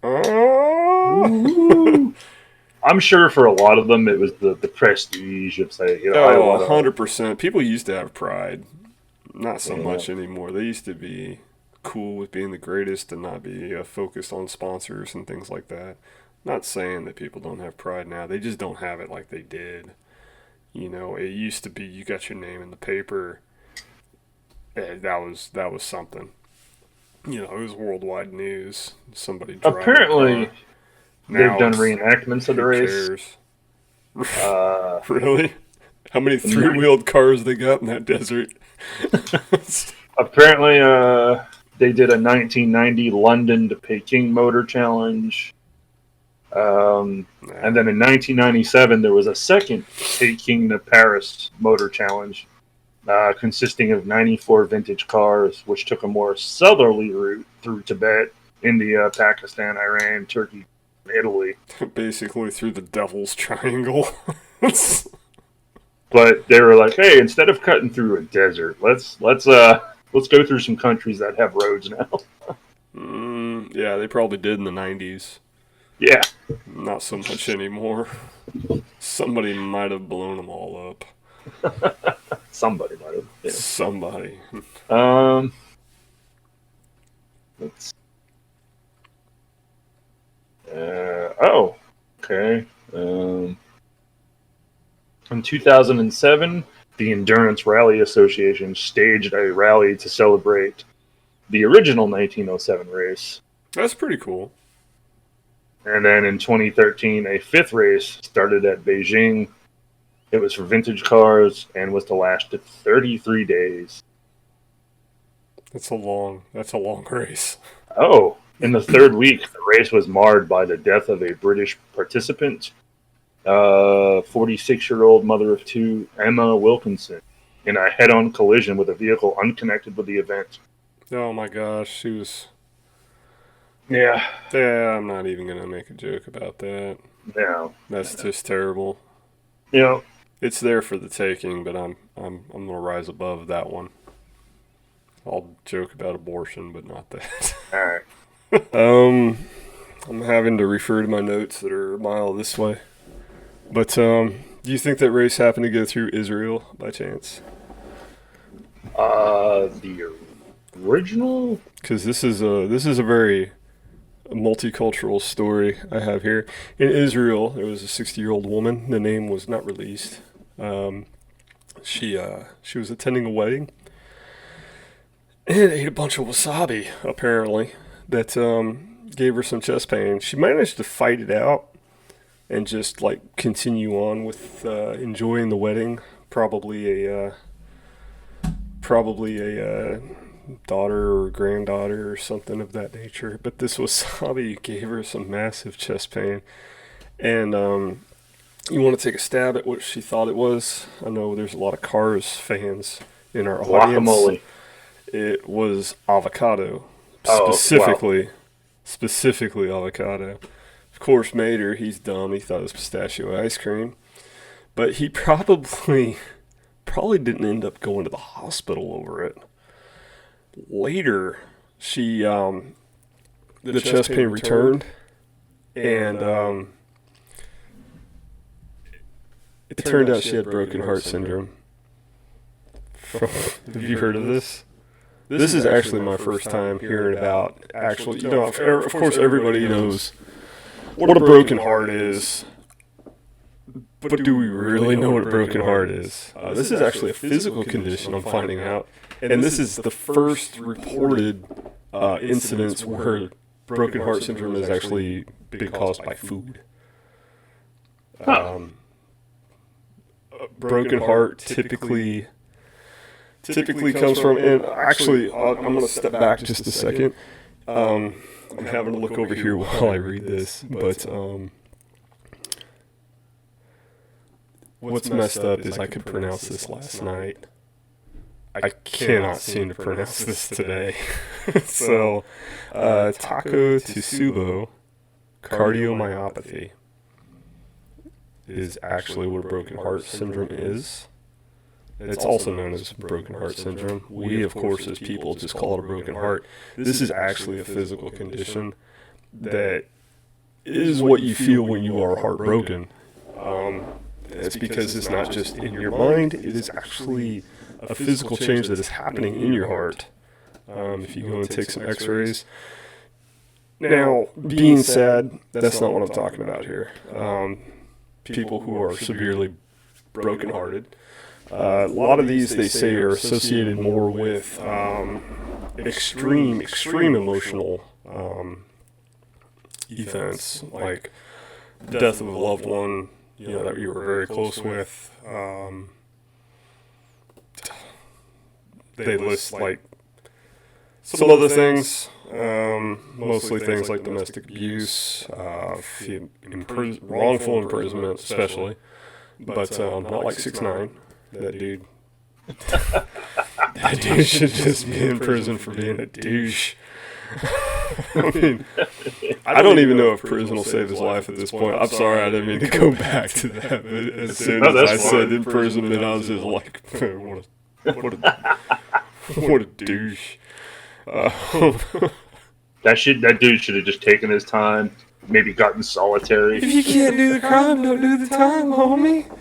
Oh, I'm sure for a lot of them it was the prestige of saying, I oh, want to. 100%. People used to have pride. Not so Yeah. much anymore. They used to be cool with being the greatest and not be focused on sponsors and things like that. Not saying that people don't have pride now. They just don't have it like they did. It used to be you got your name in the paper. That was something. It was worldwide news. Somebody driving a Apparently, car. they've Now done it's reenactments of the who race. cares? Uh, Really? How many no- three-wheeled cars they got in that desert? apparently, they did a 1990 London to Peking motor challenge. And then in 1997, there was a second Peking to Paris motor challenge, consisting of 94 vintage cars, which took a more southerly route through Tibet, India, Pakistan, Iran, Turkey, and Italy. Basically through the Devil's Triangle. But they were like, "Hey, instead of cutting through a desert, let's go through some countries that have roads now." Yeah, they probably did in the 90s. Yeah, Not so much anymore. Somebody might have blown them all up. somebody might have. Yeah. Somebody. Um, let's. Oh, okay. In 2007, the Endurance Rally Association staged a rally to celebrate the original 1907 race. That's pretty cool. And then in 2013, a fifth race started at Beijing. It was for vintage cars and was to last 33 days. That's a long race. Oh, in the third week, the race was marred by the death of a British participant, 46-year-old mother of two, Emma Wilkinson, in a head-on collision with a vehicle unconnected with the event. Oh my gosh, she was. Yeah, Yeah, I'm not even gonna make a joke about that. no, That's just terrible. you know, It's there for the taking, but I'm gonna rise above that one. I'll joke about abortion, but not that. all right. I'm having to refer to my notes that are a mile this way. But do you think that race happened to go through Israel by chance? The original. Because this is a very multicultural story I have here. In Israel, there was a 60-year-old woman. The name was not released. She was attending a wedding and ate a bunch of wasabi, apparently, that gave her some chest pain. She managed to fight it out and just like continue on with enjoying the wedding. Probably a daughter or granddaughter or something of that nature. But this wasabi gave her some massive chest pain. And you want to take a stab at what she thought it was? I know there's a lot of Cars fans in our audience. Guacamole. It was avocado. Oh, Specifically avocado. Of course, Mater, he's dumb. He thought it was pistachio ice cream. But he probably didn't end up going to the hospital over it. Later, the chest pain returned, and it turned out she had broken heart syndrome. Have you heard of this? This is actually my first time hearing about actual. Of course, everybody knows what a broken heart is. But do we really know what a broken heart is? This is actually a physical condition, I'm finding out. And this is the first reported incidents where broken heart syndrome has actually been caused by food. Broken heart typically comes from, and actually, I'm going to step back just a second. I'm having to look over here while I read this, but what's messed up is I could pronounce this last night. I cannot seem to pronounce this today. So, Takotsubo cardiomyopathy is actually what a broken heart syndrome is. It's also known as broken heart syndrome. We, of course, as people, just call it a broken heart. This is actually a physical condition that is what you feel when you are heartbroken. It's because it's not just in your mind, it is actually a physical change that is happening in your heart. If you go and take some x-rays. Now, being sad, that's not what I'm talking about here. People who are severely brokenhearted. A lot of these, they say, are associated more with extreme emotional events, like death of a loved one, that you were very close with. They list like some other things, mostly things like domestic abuse, wrongful imprisonment, especially, but not like 6ix9ine. That dude should just be in prison for being a douche. I mean, I don't even know if prison will save his life at this point. I'm sorry, I didn't mean to go back to that. But as soon as I said imprisonment, I was just like, what a douche. That dude should have just taken his time, maybe gotten solitary. If you can't do the crime, don't do the time, homie.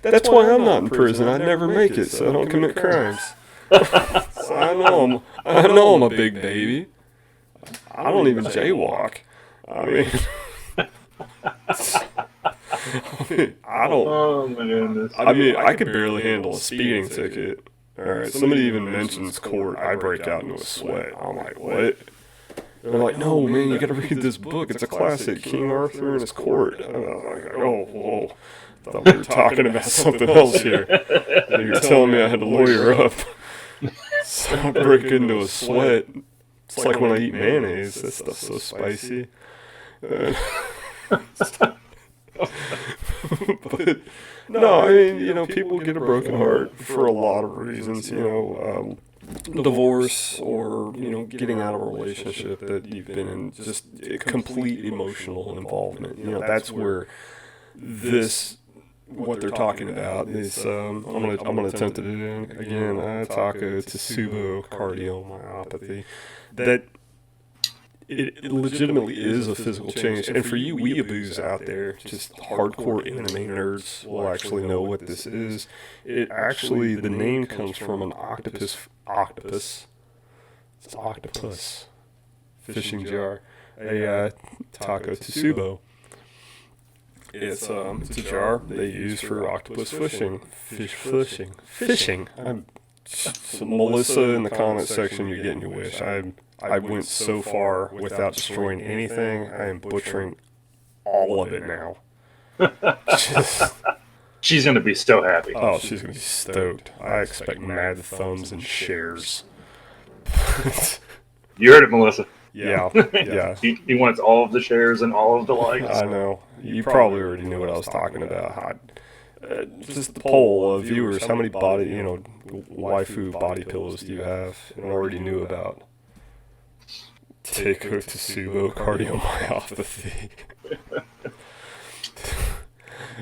That's why I'm not in prison. I'd never make it, so I don't commit crimes. So I know I'm a big baby. I don't even jaywalk. I mean, I don't. Oh my goodness. I mean, I could barely handle a speeding ticket. All right, somebody even mentions court, I break out into a sweat. I'm like, what? They're like, no, man, you got to read this book. It's a classic, King Arthur and his court. And I'm like, oh, whoa. I thought we were talking about something else here. You're telling me I had to lawyer up. So I break into a sweat. It's like when I eat mayonnaise. That stuff's so spicy. But no, I mean, people get a broken heart for a lot of reasons. Divorce or getting out of a relationship that you've been in, just complete emotional involvement. That's where what they're talking about is. I'm gonna attempt it again. Takotsubo cardiomyopathy. That. It legitimately is a physical change. And for you weeaboos out there, just hardcore anime nerds will actually know what this is. The name comes from an octopus. It's octopus. Fishing jar. A Takotsubo. It's a jar they use for octopus fishing. Fishing. So Melissa in the comment section, you're getting your wish. I went so far without destroying anything. I am butchering all of it now. She's going to be so happy. Oh, she's going to be stoked. I expect mad thumbs and shares. You heard it, Melissa. Yeah. He wants all of the shares and all of the likes. I know. You probably already knew what I was talking about. Just the poll of viewers, how many waifu body pillows do you have? And I already knew about Takotsubo cardiomyopathy.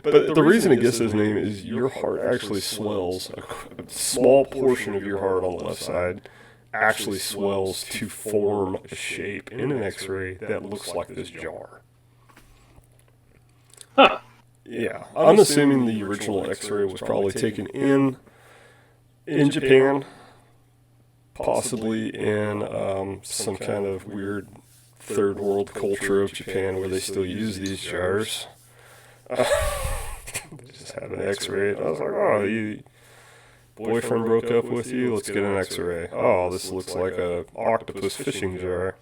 But the reason it gets his name is your heart actually swells. A small portion of your heart on the left side actually swells to form a shape in an X-ray that looks like this jar. Huh. Yeah, I'm assuming the original X-ray was probably taken in Japan, possibly in some kind of weird third world culture of Japan where they still use these jars. They just had an X-ray. I was like, oh, your boyfriend broke up with you? Let's get an X-ray. Oh, this looks like a octopus fishing jar.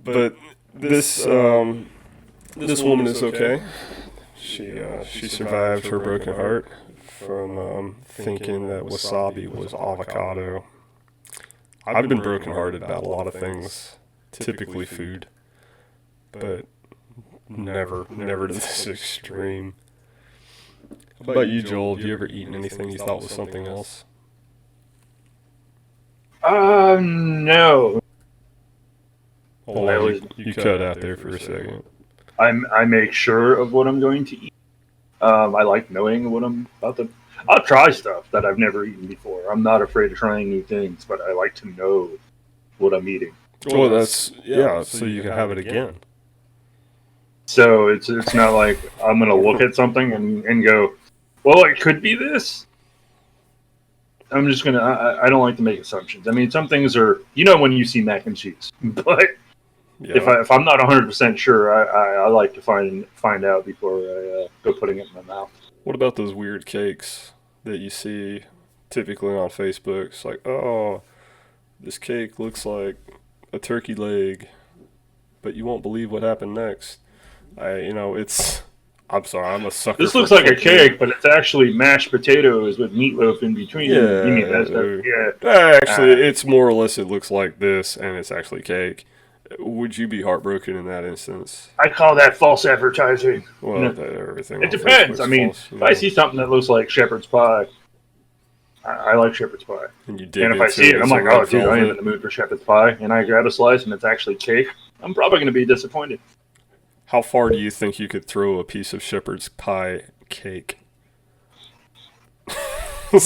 But this woman is okay. She survived her broken heart from thinking that wasabi was avocado. I've been brokenhearted about a lot of things, typically food, but never to this extreme. How about you, Joel? Have you ever eaten anything you thought was something else? No. Hold on, you cut out there for a second. I make sure of what I'm going to eat. I like knowing what I'm about to. I'll try stuff that I've never eaten before. I'm not afraid of trying new things, but I like to know what I'm eating. Well, that's so you can have it again. So it's not like I'm gonna look at something and go, well, it could be this. I'm just gonna. I don't like to make assumptions. I mean, some things are when you see mac and cheese, but. Yeah. If I'm not 100% sure, I like to find out before I go putting it in my mouth. What about those weird cakes that you see typically on Facebook? It's like, oh, this cake looks like a turkey leg, but you won't believe what happened next. I'm sorry, I'm a sucker. This looks like a cake, but it's actually mashed potatoes with meatloaf in between. Yeah, you mean that? Yeah. Actually, it's more or less. It looks like this, and it's actually cake. Would you be heartbroken in that instance? I call that false advertising. Well, everything. It depends. I mean, false, if I see something that looks like shepherd's pie, I like shepherd's pie. And if I see it, I'm like, oh, dude, I am in the mood for shepherd's pie. And I grab a slice, and it's actually cake. I'm probably going to be disappointed. How far do you think you could throw a piece of shepherd's pie cake? I'm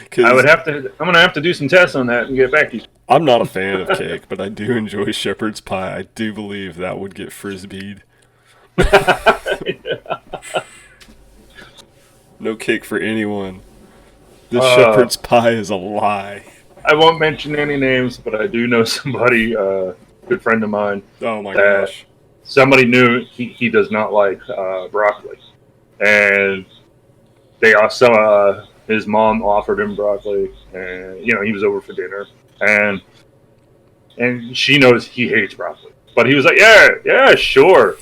going to have to do some tests on that and get back to you. I'm not a fan of cake, but I do enjoy shepherd's pie. I do believe that would get frisbeed. No cake for anyone. This shepherd's pie is a lie. I won't mention any names, but I do know somebody, a good friend of mine. Oh my gosh. Somebody knew he does not like broccoli. And they also, his mom offered him broccoli, and he was over for dinner. And she knows he hates broccoli. But he was like, yeah, sure.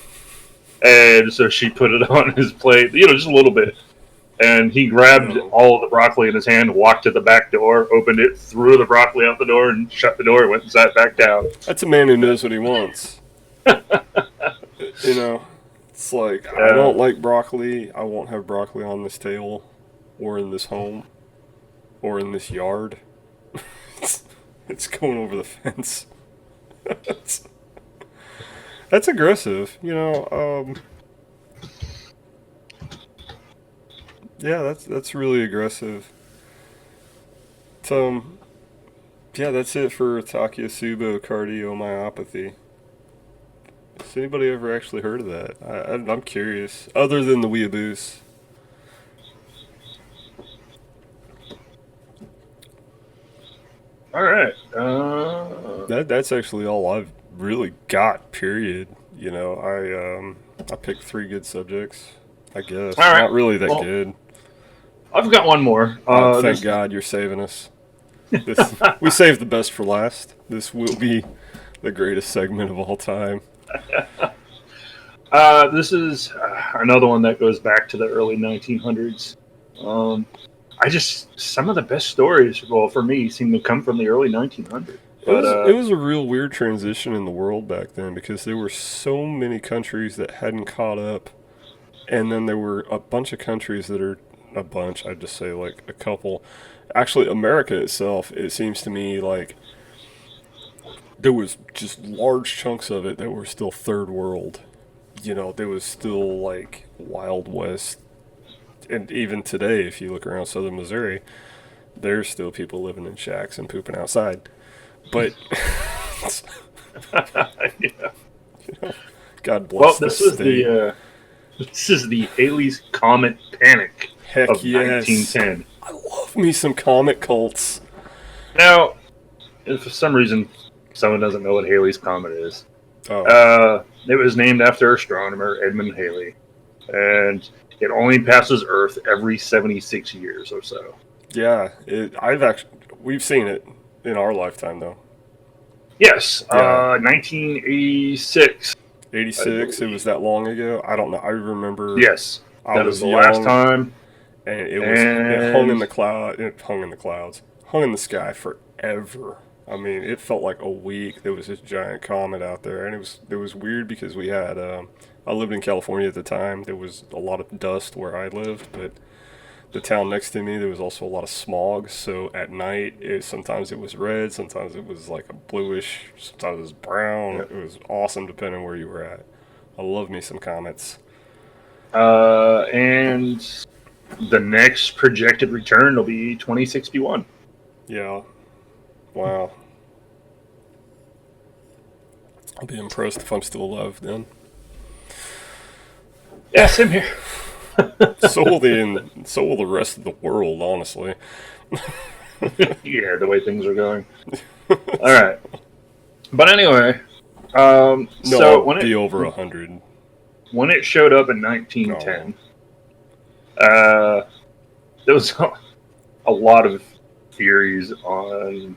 And so she put it on his plate, just a little bit. And he grabbed No. all of the broccoli in his hand, walked to the back door, opened it, threw the broccoli out the door, and shut the door, went and sat back down. That's a man who knows what he wants. You know, it's like, I Uh, don't like broccoli. I won't have broccoli on this table, or in this home, or in this yard. It's going over the fence. that's, that's aggressive, you know. Yeah, that's really aggressive. So, yeah, that's it for Takayasubo cardiomyopathy. Has anybody ever actually heard of that? I'm curious. Other than the weeaboos. all right. That's actually all I've really got. Period. You know, I picked 3 good subjects. I guess All right. not really that Well, good. I've got one more. Thank God you're saving us. We saved the best for last. This will be the greatest segment of all time. This is another one that goes back to the early 1900s. Some of the best stories, well, for me, seem to come from the early 1900s. It was a real weird transition in the world back then because there were so many countries that hadn't caught up, and then there were a bunch of countries that are a bunch. I'd just say like a couple. Actually, America itself, it seems to me like there was just large chunks of it that were still third world. You know, there was still like Wild West, and even today, if you look around southern Missouri, there's still people living in shacks and pooping outside. But yeah. you know, God Well, bless this state. this is the Halley's Comet Panic Heck of yes. 1910. I love me some comet cults. Now, if for some reason someone doesn't know what Halley's Comet is, Oh, it was named after astronomer Edmund Halley, and it only passes Earth every 76 years or so. yeah. We've seen it in our lifetime though. Yes, Yeah. 1986. 86. It was that long ago. I don't know. I remember. Yes, I that was is the young, last time. and it hung in And the cloud. It hung in the clouds. Hung in the sky forever. I mean, it felt like a week. There was this giant comet out there, and it was weird because we had. I lived in California at the time. There was a lot of dust where I lived, but the town next to me there was also a lot of smog. So at night, sometimes it was red, sometimes it was like a bluish, sometimes it was brown. Yep. It was awesome depending where you were at. I love me some comets. and the next projected return will be 2061. Yeah. Wow. I'll be impressed if I'm still alive then. Yeah, same here. So will the rest of the world, honestly. Yeah, the way things are going. All right, but anyway, No, so I'll be over 100. when it showed up in 1910, there was a lot of theories on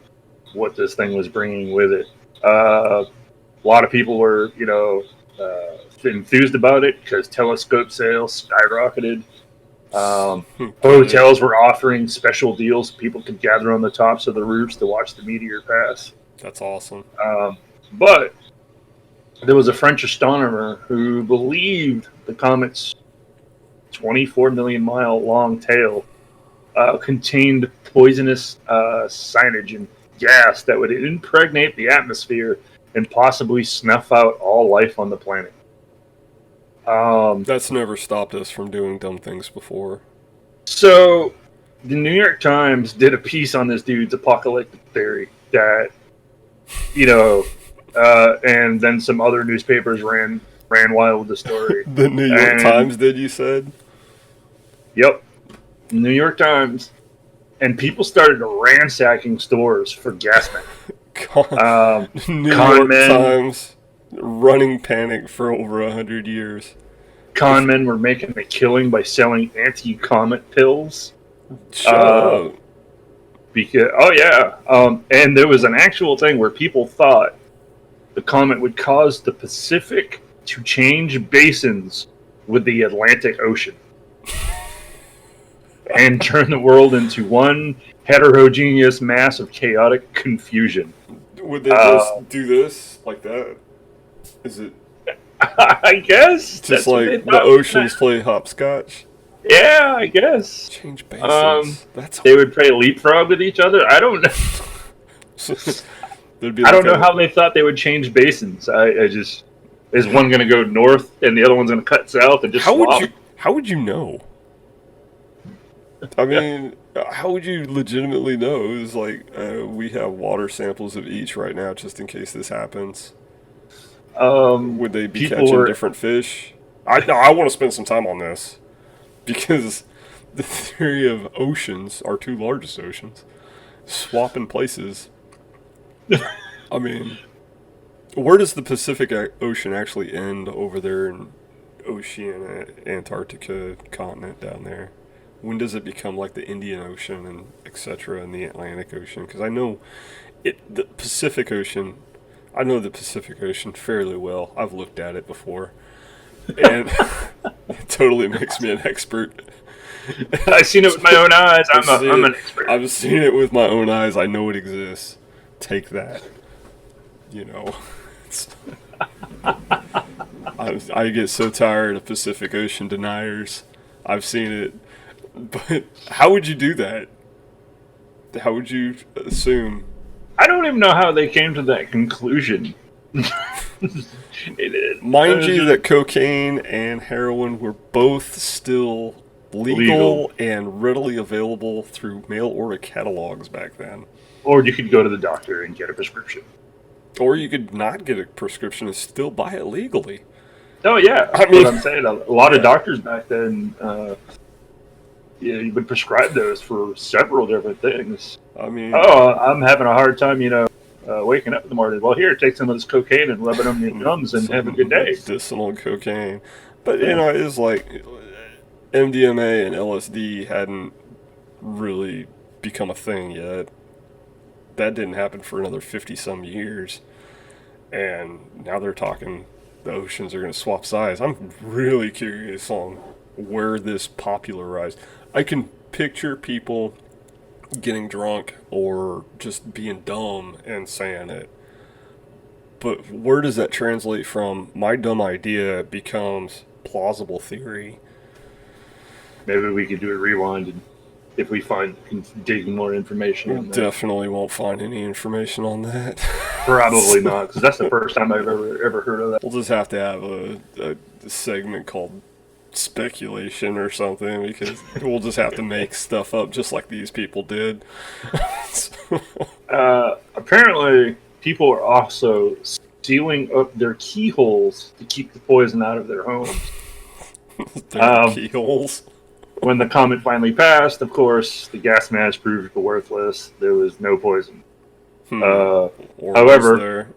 what this thing was bringing with it. A lot of people were, enthused about it because telescope sales skyrocketed. Hotels were offering special deals. People could gather on the tops of the roofs to watch the meteor pass. That's awesome. But there was a French astronomer who believed the comet's 24 million mile long tail contained poisonous signage and gas that would impregnate the atmosphere and possibly snuff out all life on the planet. That's never stopped us from doing dumb things before. So, the New York Times did a piece on this dude's apocalyptic theory that, and then some other newspapers ran wild with the story. The New York Times did, you said? Yep. New York Times. And people started ransacking stores for gas masks. New York Times running panic for over 100 years. Con men were making a killing by selling anti-comet pills. Shut up. And there was an actual thing where people thought the comet would cause the Pacific to change basins with the Atlantic Ocean. and turn the world into one heterogeneous mass of chaotic confusion. Would they just do this like that? Is it I guess just that's what they like the thought. oceans play hopscotch? Yeah, I guess. Change basins. That's They would play leapfrog with each other. I don't know. there'd be I like don't know how they thought they would change basins. I just is one going to go north and the other one's going to cut south and just swap? How would you know? I mean, how would you legitimately know? It's like we have water samples of each right now, just in case this happens. Would they be catching different fish? I want to spend some time on this because the theory of oceans, our two largest oceans, swapping places. I mean, where does the Pacific Ocean actually end over there in Oceania, Antarctica continent down there? When does it become like the Indian Ocean and etc. and the Atlantic Ocean? Because I know the Pacific Ocean. I know the Pacific Ocean fairly well. I've looked at it before, and it totally makes me an expert. I've seen it with my own eyes. I'm an expert. I've seen it with my own eyes. I know it exists. Take that. You know, I get so tired of Pacific Ocean deniers. I've seen it. But how would you do that? How would you assume? I don't even know how they came to that conclusion. Mind you that cocaine and heroin were both still legal and readily available through mail order catalogs back then. Or you could go to the doctor and get a prescription. Or you could not get a prescription and still buy it legally. Oh, yeah. I mean, what I'm saying. A lot of doctors back then... you would prescribe those for several different things. I mean, I'm having a hard time, waking up in the morning. Well, here, take some of this cocaine and rub it on your gums and have a good day. Medicinal cocaine. But, it's like MDMA and LSD hadn't really become a thing yet. That didn't happen for another 50-some years. And now they're talking the oceans are going to swap sides. I'm really curious on where this popularized. I can picture people getting drunk or just being dumb and saying it. But where does that translate from my dumb idea becomes plausible theory? Maybe we could do a rewind and if we can dig more information on that. Definitely won't find any information on that. Probably not, because that's the first time I've ever heard of that. We'll just have to have a segment called speculation or something, because we'll just have to make stuff up just like these people did. Apparently, people are also sealing up their keyholes to keep the poison out of their homes. Keyholes? When the comet finally passed, of course, the gas mask proved worthless. There was no poison. However,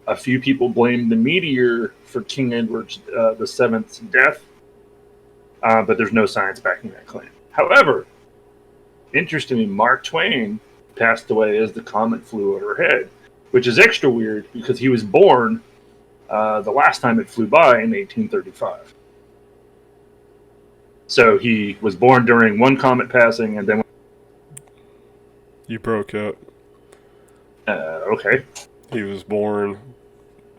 a few people blamed the meteor for King Edward VII's death, but there's no science backing that claim. However, interestingly, Mark Twain passed away as the comet flew overhead, which is extra weird because he was born the last time it flew by in 1835. So he was born during one comet passing, and then... You broke up. Okay. He was born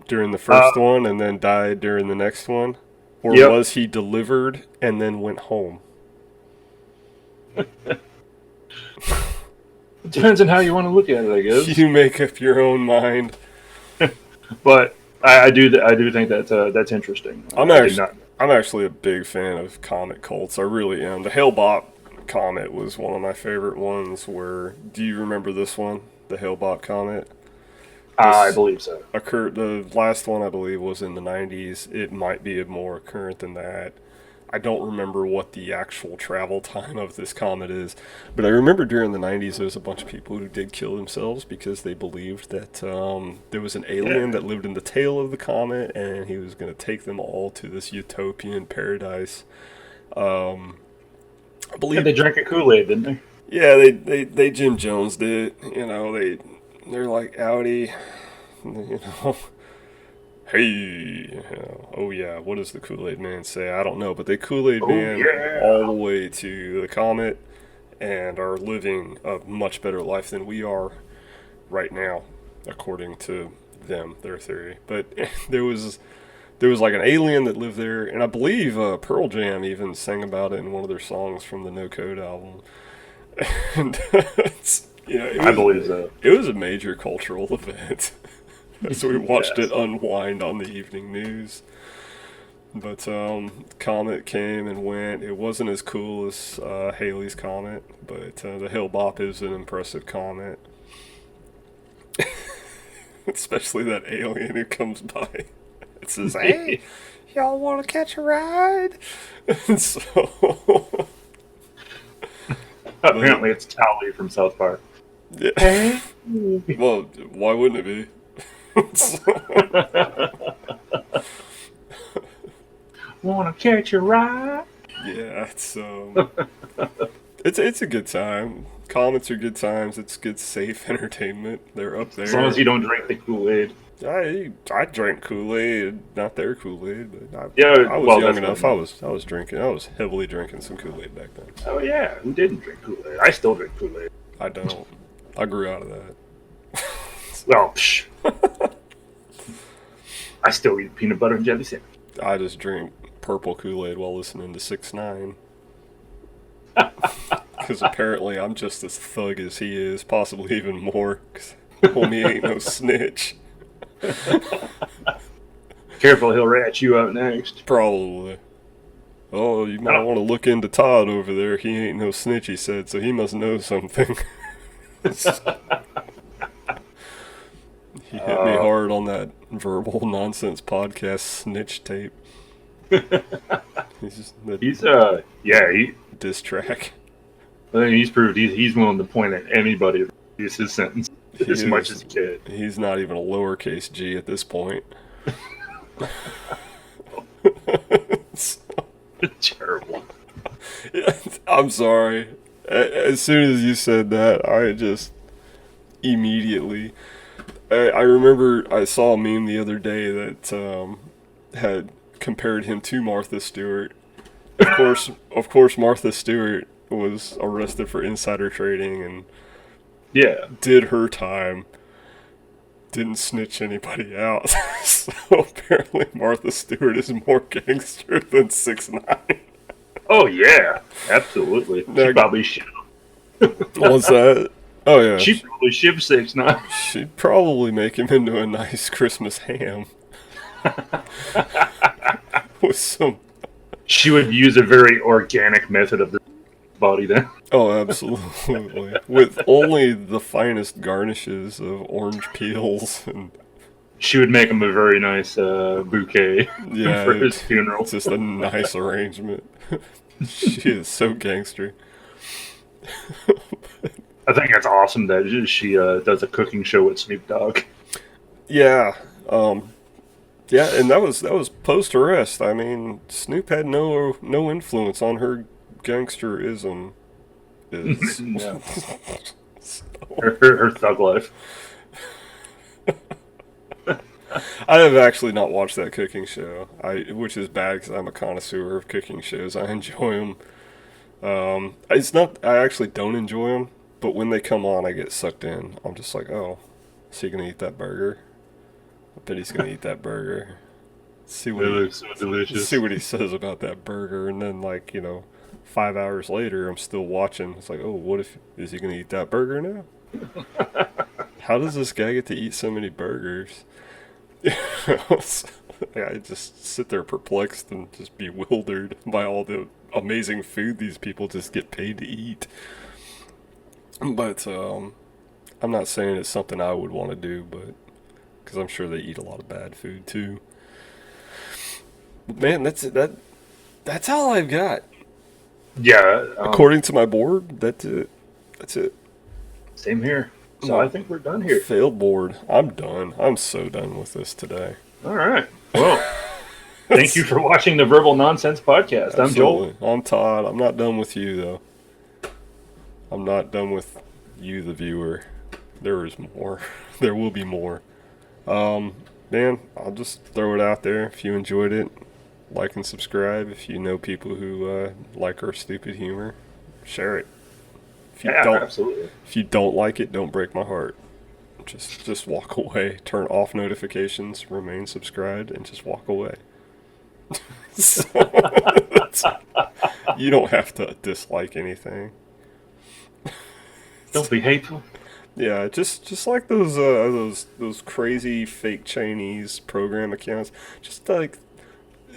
during the first one and then died during the next one? Or was he delivered and then went home? It depends on how you want to look at it, I guess. You make up your own mind. But I do think that's interesting. I'm actually a big fan of comet cults. I really am. The Hale-Bopp comet was one of my favorite ones. Do you remember this one? The Hale-Bopp comet? I believe so. The last one, I believe, was in the 90s. It might be more current than that. I don't remember what the actual travel time of this comet is, but I remember during the 90s there was a bunch of people who did kill themselves because they believed that there was an alien that lived in the tail of the comet and he was going to take them all to this utopian paradise. I believe they drank a Kool Aid, didn't they? Yeah, they Jim Jones did. They're like, Audi, hey, oh yeah, what does the Kool Aid Man say? I don't know, but they Kool Aid Man all the way to the comet, and are living a much better life than we are right now, according to them, their theory. But there was like an alien that lived there, and I believe Pearl Jam even sang about it in one of their songs from the No Code album. And I believe so. it was a major cultural event. So we watched Yes. it unwind on the evening news. But Comet came and went. It wasn't as cool as Halley's Comet, but the Hill Bop is an impressive comet. Especially that alien who comes by. It says, "Hey, y'all want to catch a ride?" And so, Apparently, it's Tally from South Park. yeah. Well, why wouldn't it be? Want to catch a ride? Yeah, it's a good time. Comets are good times. It's good, safe entertainment. They're up there. As long as you don't drink the Kool Aid. I drank Kool Aid, not their Kool Aid, but Yeah, I was well, young that's enough. fine. I was drinking. I was heavily drinking some Kool Aid back then. Oh yeah, who didn't drink Kool Aid? I still drink Kool Aid. I don't. I grew out of that. Well, I still eat peanut butter and jelly sandwich. I just drink purple Kool Aid while listening to 6ix9ine. Because apparently I'm just as thug as he is, possibly even more. Because homie ain't no snitch. Careful, he'll rat you out next. Probably. Oh, you might want to look into Todd over there. He ain't no snitch, he said, so he must know something. He hit me hard on that verbal nonsense podcast snitch tape. He's just the He diss track. I think he's proved he's willing to point at anybody to use his sentence as He much is- as he can. He's not even a lowercase g at this point. Terrible. I'm sorry. As soon as you said that, I just immediately. I remember I saw a meme the other day that had compared him to Martha Stewart. Of course, Martha Stewart was arrested for insider trading and Yeah. did her time. Didn't snitch anybody out. So apparently Martha Stewart is more gangster than 6ix9ine. Oh yeah, absolutely. Now- She probably should. What's that? Oh yeah. She probably shipped 6ix9ine. She'd probably make him into a nice Christmas ham. With some. She would use a very organic method of the body then. Oh, absolutely. With only the finest garnishes of orange peels and. She would make him a very nice bouquet Yeah, for his funeral. It's just a nice arrangement. She is so gangster. I think it's awesome that she does a cooking show with Snoop Dogg. Yeah, yeah, and that was post arrest. I mean, Snoop had no influence on her gangsterism. Is Yeah. Her thug life. I have actually not watched that cooking show. Which is bad because I'm a connoisseur of cooking shows. I enjoy them. It's not. I actually don't enjoy them, but when they come on, I get sucked in. I'm just like, oh, is he gonna eat that burger? I bet he's gonna eat that burger. See It what he, looks so delicious. see what he says about that burger, and then 5 hours later, I'm still watching. It's like, oh, what if is he gonna eat that burger now? How does this guy get to eat so many burgers? I just sit there perplexed and just bewildered by all the amazing food these people just get paid to eat. But I'm not saying it's something I would want to do, but because I'm sure they eat a lot of bad food too. But man, that's it. That's all I've got. Yeah. According to my board, that's it. That's it. Same here. So I think we're done here. Failed board. I'm done. I'm so done with this today. All right. Well, thank you for watching the Verbal Nonsense Podcast. I'm Joel. Absolutely. I'm Todd. I'm not done with you, though. I'm not done with you, the viewer. There is more. There will be more. Man, I'll just throw it out there. If you enjoyed it, like and subscribe. If you know people who like our stupid humor, share it. Absolutely. if you don't like it, don't break my heart. Just walk away. Turn off notifications. Remain subscribed, and just walk away. So, you don't have to dislike anything. Don't be hateful. Yeah, just like those crazy fake Chinese program accounts. Just like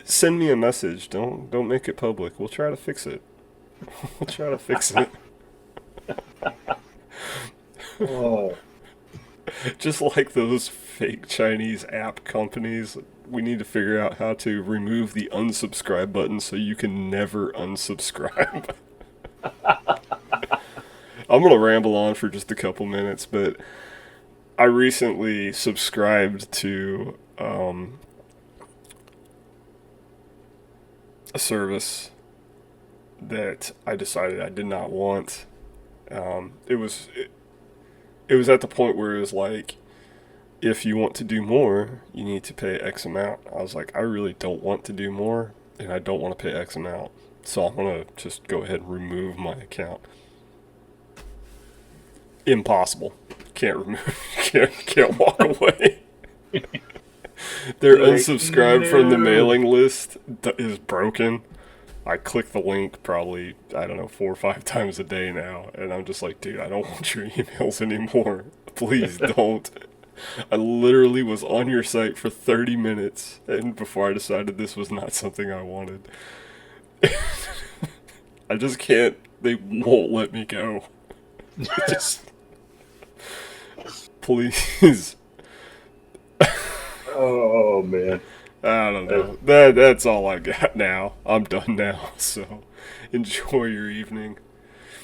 send me a message. Don't make it public. We'll try to fix it. We'll try to fix it. Oh. Just like those fake Chinese app companies, we need to figure out how to remove the unsubscribe button so you can never unsubscribe. I'm going to ramble on for just a couple minutes, but I recently subscribed to a service that I decided I did not want. It was at the point where it was like, if you want to do more, you need to pay X amount. I was like, I really don't want to do more, and I don't want to pay X amount. So I'm going to just go ahead and remove my account. Impossible. Can't remove. Can't walk away. They're unsubscribed from the mailing list is broken. I click the link probably, I don't know, 4 or 5 times a day now, and I'm just like, dude, I don't want your emails anymore. Please don't. I literally was on your site for 30 minutes, and before I decided this was not something I wanted. I just can't, they won't let me go. Just, please. Oh, man. I don't know. That's all I got now. I'm done now, so enjoy your evening.